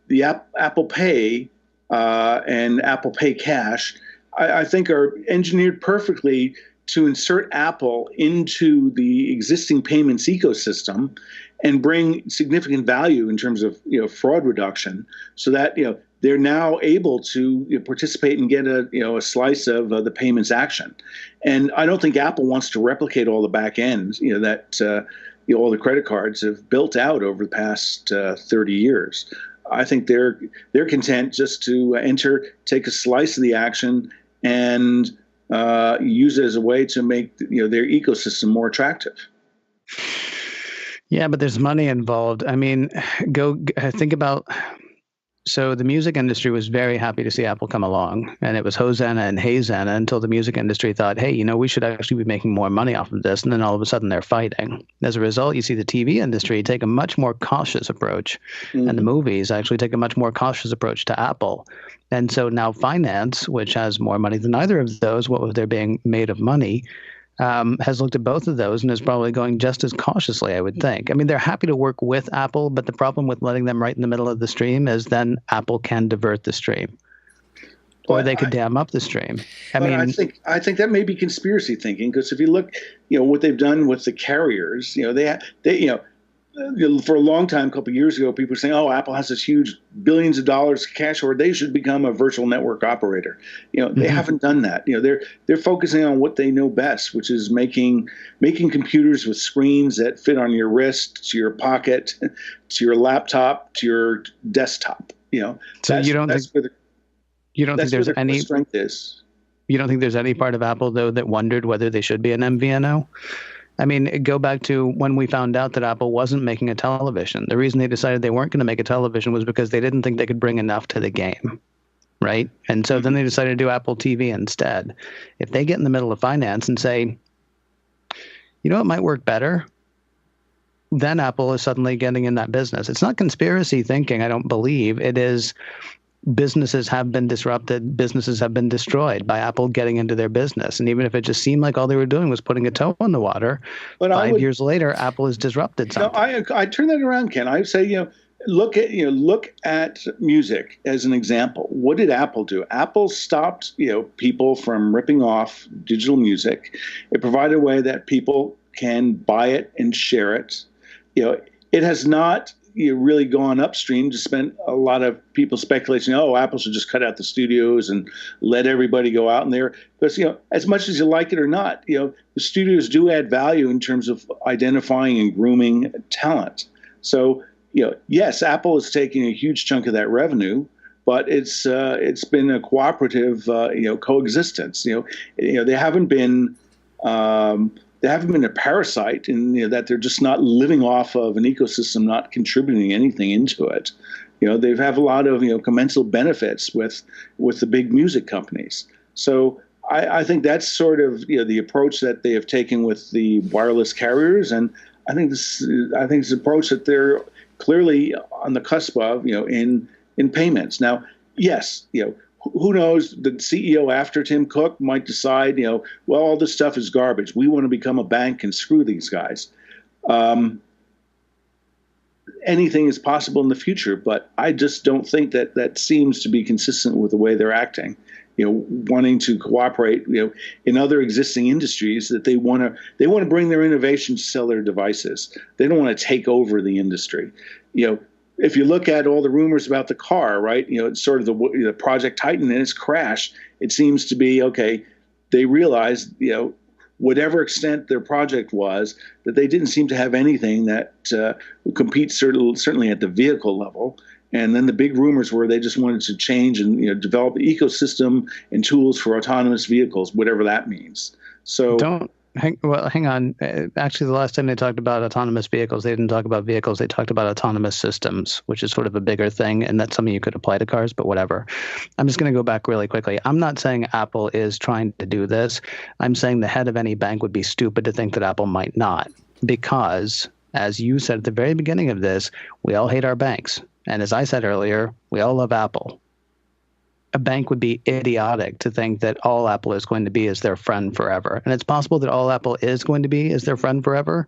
the Apple Pay and Apple Pay Cash, I think are engineered perfectly to insert Apple into the existing payments ecosystem and bring significant value in terms of fraud reduction, so that they're now able to participate and get a slice of the payments action. And I don't think Apple wants to replicate all the back ends that all the credit cards have built out over the past 30 years. I think they're content just to take a slice of the action and use it as a way to make their ecosystem more attractive. Yeah, but there's money involved. I mean, think about. So the music industry was very happy to see Apple come along, and it was Hosanna and Hey-Zanna until the music industry thought, hey, we should actually be making more money off of this. And then all of a sudden they're fighting. As a result, you see the TV industry take a much more cautious approach, and the movies actually take a much more cautious approach to Apple. And so now finance, which has more money than either of those, what with their being made of money, has looked at both of those and is probably going just as cautiously, I would think. I mean, they're happy to work with Apple, but the problem with letting them right in the middle of the stream is then Apple can divert the stream, or they could dam up the stream. I think that may be conspiracy thinking, because if you look, what they've done with the carriers, they for a long time, a couple of years ago, people were saying, "Oh, Apple has this huge billions of dollars cash hoard. They should become a virtual network operator." They haven't done that. They're focusing on what they know best, which is making computers with screens that fit on your wrist, to your pocket, to your laptop, to your desktop. So you don't think there's any strength is. You don't think there's any part of Apple though that wondered whether they should be an MVNO? I mean, go back to when we found out that Apple wasn't making a television. The reason they decided they weren't going to make a television was because they didn't think they could bring enough to the game, right? And so then they decided to do Apple TV instead. If they get in the middle of finance and say, it might work better, then Apple is suddenly getting in that business. It's not conspiracy thinking, I don't believe. It is businesses have been disrupted, businesses have been destroyed by Apple getting into their business. And even if it just seemed like all they were doing was putting a toe in the water, but 5 years later, Apple has disrupted something. I turn that around, Ken. I say, look at music as an example. What did Apple do? Apple stopped, people from ripping off digital music. It provided a way that people can buy it and share it. It has not really gone upstream to spend a lot of people speculating, oh, Apple should just cut out the studios and let everybody go out in there. Because, as much as you like it or not, the studios do add value in terms of identifying and grooming talent. So, yes, Apple is taking a huge chunk of that revenue, but it's been a cooperative, coexistence. They haven't been a parasite in that they're just not living off of an ecosystem, not contributing anything into it. They have a lot of commensal benefits with the big music companies. So I think that's sort of the approach that they have taken with the wireless carriers, and I think it's an approach that they're clearly on the cusp of in payments. Now, yes, who knows? The CEO after Tim Cook might decide, well, all this stuff is garbage. We want to become a bank and screw these guys. Anything is possible in the future, but I just don't think that seems to be consistent with the way they're acting. Wanting to cooperate, in other existing industries that they want to bring their innovation to sell their devices. They don't want to take over the industry. If you look at all the rumors about the car, right? It's sort of the Project Titan and its crash. It seems to be okay. They realized, whatever extent their project was, that they didn't seem to have anything that would compete certainly at the vehicle level. And then the big rumors were they just wanted to change and develop the ecosystem and tools for autonomous vehicles, whatever that means. So hang on. Actually, the last time they talked about autonomous vehicles, they didn't talk about vehicles. They talked about autonomous systems, which is sort of a bigger thing, and that's something you could apply to cars, but whatever. I'm just going to go back really quickly. I'm not saying Apple is trying to do this. I'm saying the head of any bank would be stupid to think that Apple might not, because, as you said at the very beginning of this, we all hate our banks. And as I said earlier, we all love Apple. A bank would be idiotic to think that all Apple is going to be is their friend forever. And it's possible that all Apple is going to be is their friend forever.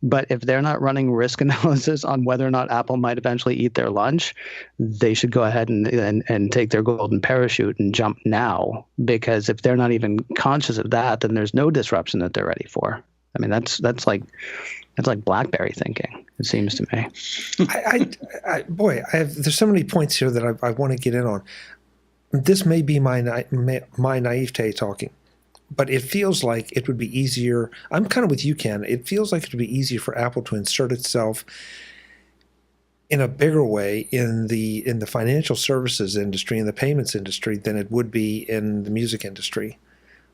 But if they're not running risk analysis on whether or not Apple might eventually eat their lunch, they should go ahead and take their golden parachute and jump now. Because if they're not even conscious of that, then there's no disruption that they're ready for. I mean, that's like BlackBerry thinking, it seems to me. There's so many points here that I want to get in on. This may be my naivete talking, but it feels like it would be easier. I'm kind of with you, Ken. It feels like it would be easier for Apple to insert itself in a bigger way in the financial services industry, in the payments industry, than it would be in the music industry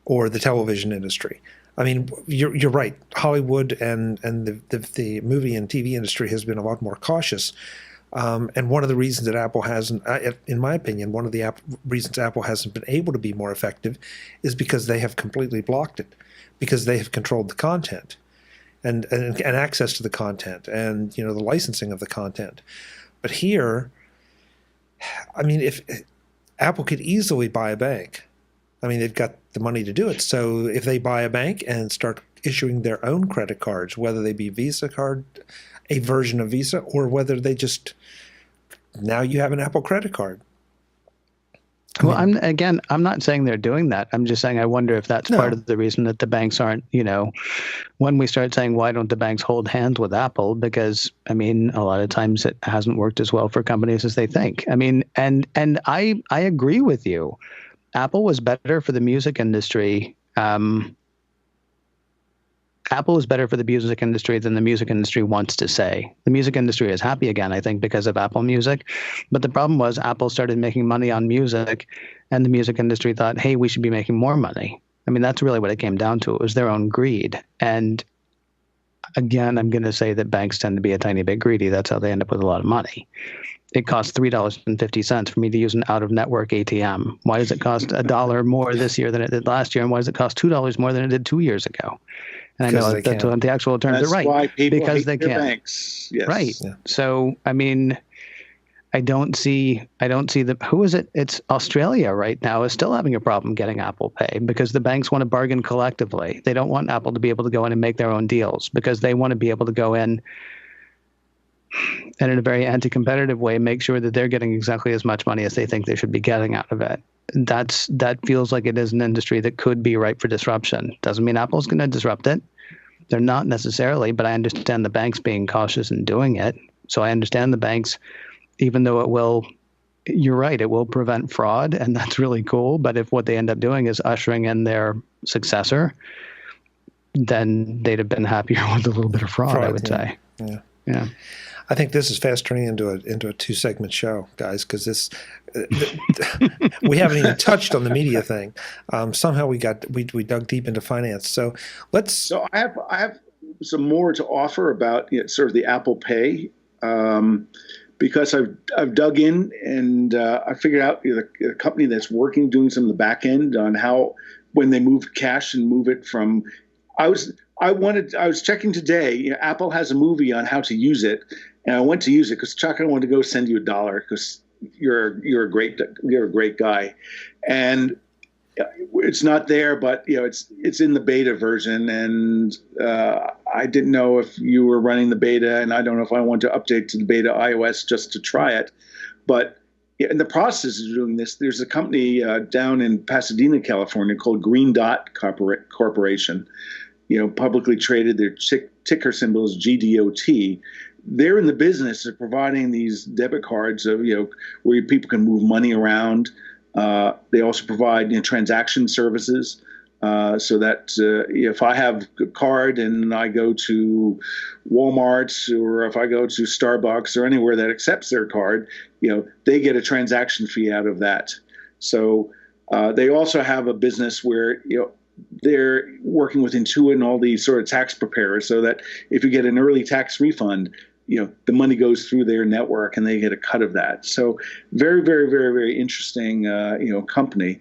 or the television industry. I mean, you're right. Hollywood and the movie and TV industry has been a lot more cautious. And one of the reasons that Apple hasn't, in my opinion, one of the reasons Apple hasn't been able to be more effective is because they have completely blocked it, because they have controlled the content and access to the content and the licensing of the content. But here, I mean, if Apple could easily buy a bank. I mean, they've got the money to do it. So if they buy a bank and start issuing their own credit cards, whether they be Visa card, a version of Visa, or whether they just, now you have an Apple credit card. I'm not saying they're doing that. I'm just saying I wonder if that's part of the reason that the banks aren't, when we start saying, why don't the banks hold hands with Apple? Because, I mean, a lot of times it hasn't worked as well for companies as they think. I mean, and I agree with you. Apple was better for the music industry. Apple is better for the music industry than the music industry wants to say. The music industry is happy again, I think, because of Apple Music. But the problem was Apple started making money on music, and the music industry thought, hey, we should be making more money. I mean, that's really what it came down to. It was their own greed. And again, I'm going to say that banks tend to be a tiny bit greedy. That's how they end up with a lot of money. It costs $3.50 for me to use an out-of-network ATM. Why does it cost $1 more this year than it did last year? And why does it cost $2 more than it did 2 years ago? And I know that's what the actual terms are right. Why people because hate they their can. Banks. Yes. Right. Yeah. So, I mean, I don't see who is it? It's Australia right now is still having a problem getting Apple Pay because the banks want to bargain collectively. They don't want Apple to be able to go in and make their own deals because they want to be able to go in and in a very anti-competitive way, make sure that they're getting exactly as much money as they think they should be getting out of it. That feels like it is an industry that could be ripe for disruption. Doesn't mean Apple's going to disrupt it, They're not necessarily, but I understand the banks being cautious in doing it. So I understand the banks, even though it will, you're right, it will prevent fraud, and that's really cool. But if what they end up doing is ushering in their successor, then they'd have been happier with a little bit of fraud, I would say. Yeah. I think this is fast turning into a 2-segment show, guys, because we haven't even touched on the media thing. Somehow we dug deep into finance. So I have some more to offer about sort of the Apple Pay, because I've dug in and I figured out a company that's doing some of the back end on how when they move cash and move it from. I was checking today. Apple has a movie on how to use it, and I went to use it because Chuck, I wanted to go send you $1 because you're a great guy, and it's not there, but it's in the beta version, and I didn't know if you were running the beta, and I don't know if I want to update to the beta iOS just to try it, but. In the process of doing this, there's a company down in Pasadena, California, called Green Dot Corporation. Publicly traded. Their ticker symbol is GDOT. They're in the business of providing these debit cards of where people can move money around. They also provide transaction services. So that if I have a card and I go to Walmart or if I go to Starbucks or anywhere that accepts their card, they get a transaction fee out of that. So they also have a business where they're working with Intuit and all these sort of tax preparers, so that if you get an early tax refund, the money goes through their network and they get a cut of that. So very, very, very, very interesting, company.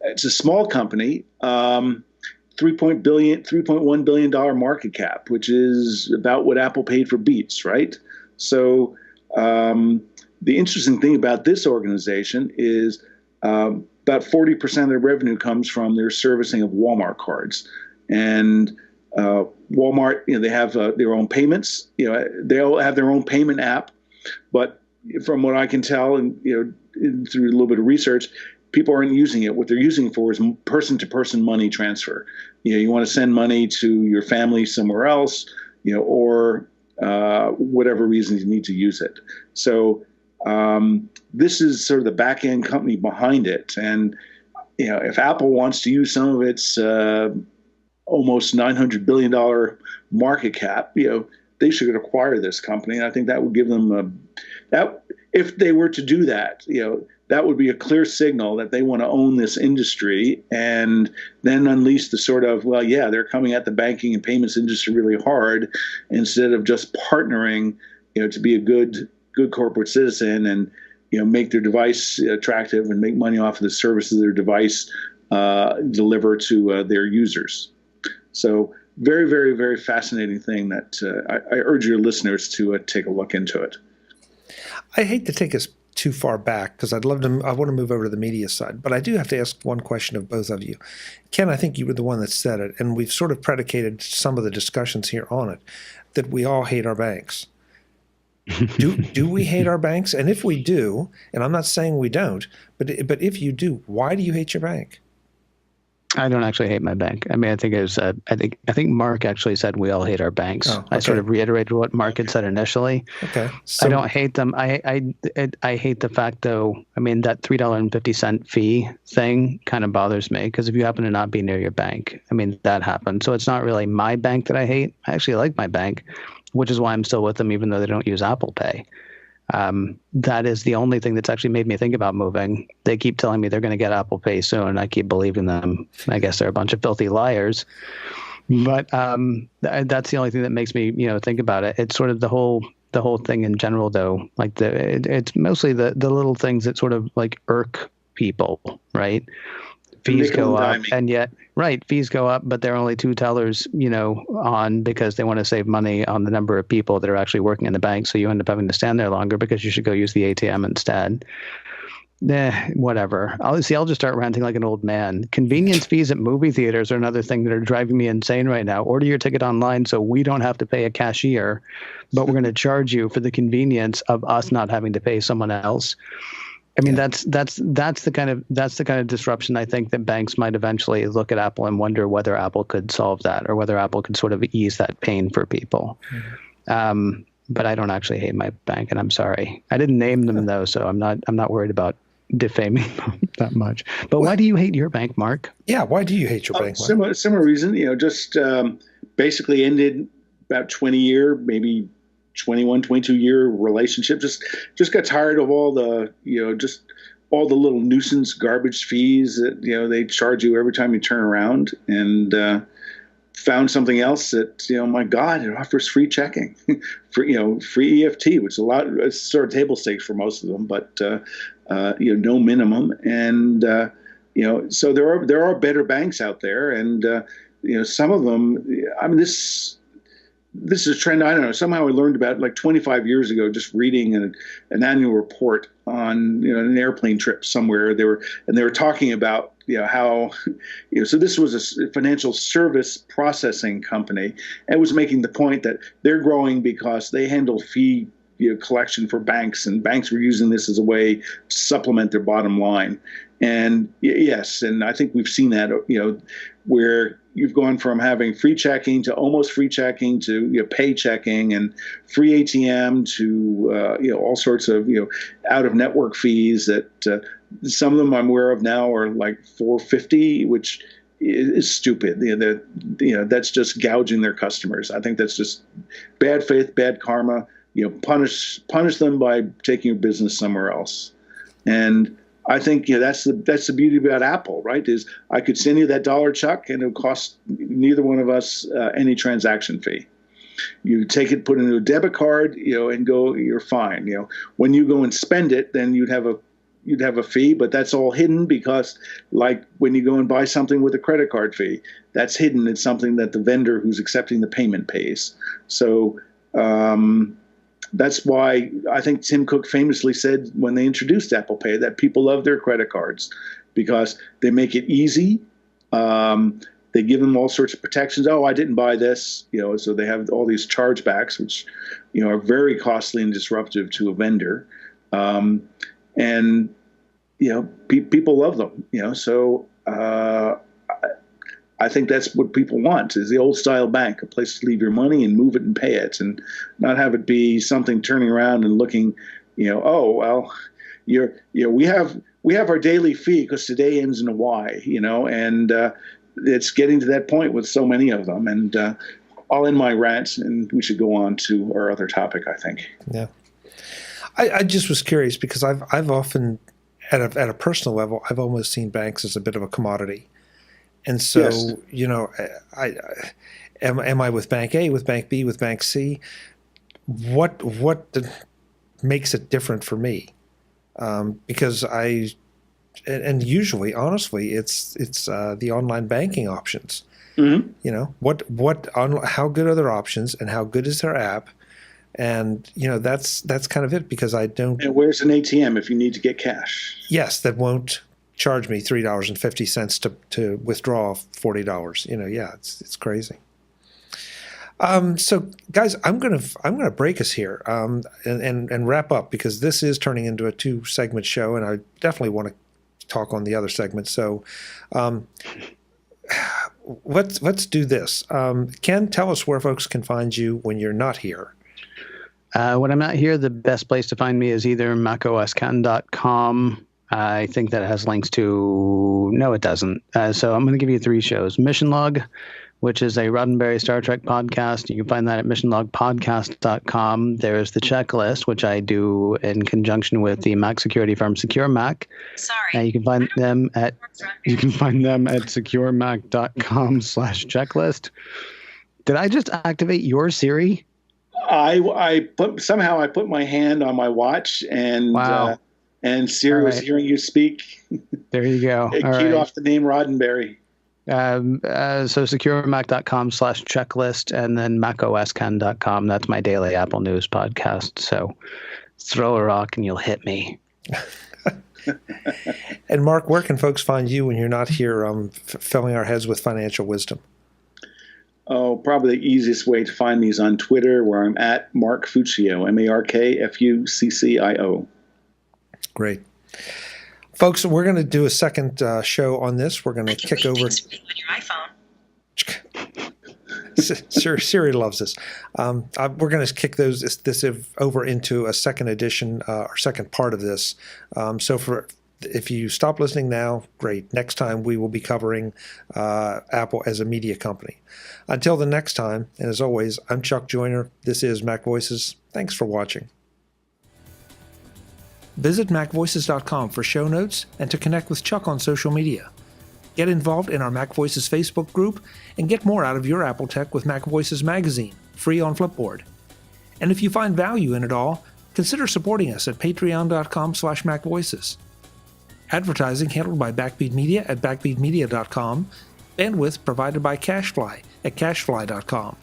It's a small company, $3.1 billion market cap, which is about what Apple paid for Beats, right? So the interesting thing about this organization is about 40% of their revenue comes from their servicing of Walmart cards. And Walmart, they have their own payments. They'll have their own payment app. But from what I can tell, and through a little bit of research, people aren't using it. What they're using it for is person-to-person money transfer. You want to send money to your family somewhere else, or whatever reasons you need to use it. So this is sort of the back-end company behind it. And, if Apple wants to use some of its almost $900 billion market cap, they should acquire this company. And I think that would give them that if they were to do that, that would be a clear signal that they want to own this industry and then unleash the sort of, they're coming at the banking and payments industry really hard instead of just partnering, to be a good corporate citizen and, make their device attractive and make money off of the services their device deliver to their users. So very, very, very fascinating thing that I urge your listeners to take a look into it. I hate to take us too far back because I want to move over to the media side, but I do have to ask one question of both of you. Ken, I think you were the one that said it, and we've sort of predicated some of the discussions here on it, that we all hate our banks. Do we hate our banks? And if we do, and I'm not saying we don't, but if you do, why do you hate your bank? I don't actually hate my bank. I mean, I think I think Mark actually said we all hate our banks. Oh, okay. I sort of reiterated what Mark had said initially. Okay. So, I don't hate them. I hate the fact, though. I mean, that $3.50 fee thing kind of bothers me because if you happen to not be near your bank, I mean, that happens. So it's not really my bank that I hate. I actually like my bank, which is why I'm still with them, even though they don't use Apple Pay. That is the only thing that's actually made me think about moving. They keep telling me they're going to get Apple Pay soon. I keep believing them. I guess they're a bunch of filthy liars. But that's the only thing that makes me, think about it. It's sort of the whole thing in general, though. Like it's mostly the little things that sort of like irk people, right? Fees go up, and yet, fees go up, but there are only 2 tellers, on because they want to save money on the number of people that are actually working in the bank. So you end up having to stand there longer because you should go use the ATM instead. Whatever. I'll just start ranting like an old man. Convenience fees at movie theaters are another thing that are driving me insane right now. Order your ticket online so we don't have to pay a cashier, but we're going to charge you for the convenience of us not having to pay someone else. I mean, that's the kind of disruption I think that banks might eventually look at Apple and wonder whether Apple could solve that, or whether Apple could sort of ease that pain for people. But I don't actually hate my bank, and I'm sorry. I didn't name them though, so I'm not worried about defaming them that much. But why do you hate your bank, Mark? Yeah, why do you hate your bank, Mark? Similar reason. Just basically ended about 20-year, maybe 21, 22-year relationship. Just got tired of all the, just all the little nuisance garbage fees that, they charge you every time you turn around, and found something else that, my God, it offers free checking, free EFT, which is it's sort of table stakes for most of them, but, no minimum. And, so there are better banks out there, and, some of them, I mean, this is a trend. I don't know. Somehow I learned about like 25 years ago, just reading an annual report on an airplane trip somewhere. They were talking about how so this was a financial service processing company, and was making the point that they're growing because they handle fee collection for banks, and banks were using this as a way to supplement their bottom line. And yes, and I think we've seen that where you've gone from having free checking to almost free checking to pay checking, and free ATM to all sorts of out of network fees that some of them I'm aware of now are like $4.50, which is stupid. That's just gouging their customers. I think that's just bad faith, bad karma. Punish them by taking your business somewhere else. And I think that's the beauty about Apple, right? Is I could send you that dollar check, and it would cost neither one of us any transaction fee. You take it, put it into a debit card, and go. You're fine. When you go and spend it, then you'd have a fee, but that's all hidden, because like when you go and buy something with a credit card fee, that's hidden. It's something that the vendor who's accepting the payment pays. So. That's why I think Tim Cook famously said when they introduced Apple Pay that people love their credit cards, because they make it easy. They give them all sorts of protections. Oh, I didn't buy this, so they have all these chargebacks, which, are very costly and disruptive to a vendor. And, people love them, so I think that's what people want, is the old style bank, a place to leave your money and move it and pay it, and not have it be something turning around and looking, oh, well, we have our daily fee because today ends in a Y, and it's getting to that point with so many of them. And I'll end my rant, and we should go on to our other topic, I think. Yeah. I just was curious, because I've often, at a personal level, I've almost seen banks as a bit of a commodity. And so, yes. Am I with Bank A, with Bank B, with Bank C? What makes it different for me? Because and usually, honestly, it's the online banking options. Mm-hmm. How good are their options, and how good is their app? And that's kind of it, because I don't. And where's an ATM if you need to get cash? Yes, that won't charge me $3.50 to withdraw $40. It's crazy. So guys, I'm gonna break us here and wrap up, because this is turning into a 2-segment show, and I definitely want to talk on the other segment. So let's do this. Ken, tell us where folks can find you when you're not here. When I'm not here, the best place to find me is either macoscan.com. I think that has links to... No, it doesn't. So I'm going to give you 3 shows. Mission Log, which is a Roddenberry Star Trek podcast. You can find that at missionlogpodcast.com. There's the Checklist, which I do in conjunction with the Mac security firm Secure Mac. Sorry. You can find them at securemac.com/checklist. Did I just activate your Siri? I put my hand on my watch, and wow. And Siri was hearing you speak. There you go. It keyed off the name Roddenberry. So securemac.com/checklist, and then macoscan.com. That's my daily Apple News podcast. So throw a rock and you'll hit me. And Mark, where can folks find you when you're not here filling our heads with financial wisdom? Oh, probably the easiest way to find me is on Twitter, where I'm at Mark Fuccio, MarkFuccio. Great. Folks, we're going to do a second show on this. We're going to kick over. Things on your iPhone. Siri loves this. We're going to kick this over into a second edition or second part of this. If you stop listening now, great. Next time we will be covering Apple as a media company. Until the next time, and as always, I'm Chuck Joyner. This is MacVoices. Thanks for watching. Visit MacVoices.com for show notes and to connect with Chuck on social media. Get involved in our MacVoices Facebook group and get more out of your Apple tech with MacVoices magazine, free on Flipboard. And if you find value in it all, consider supporting us at patreon.com/MacVoices. Advertising handled by Backbeat Media at backbeatmedia.com. Bandwidth provided by CashFly at cashfly.com.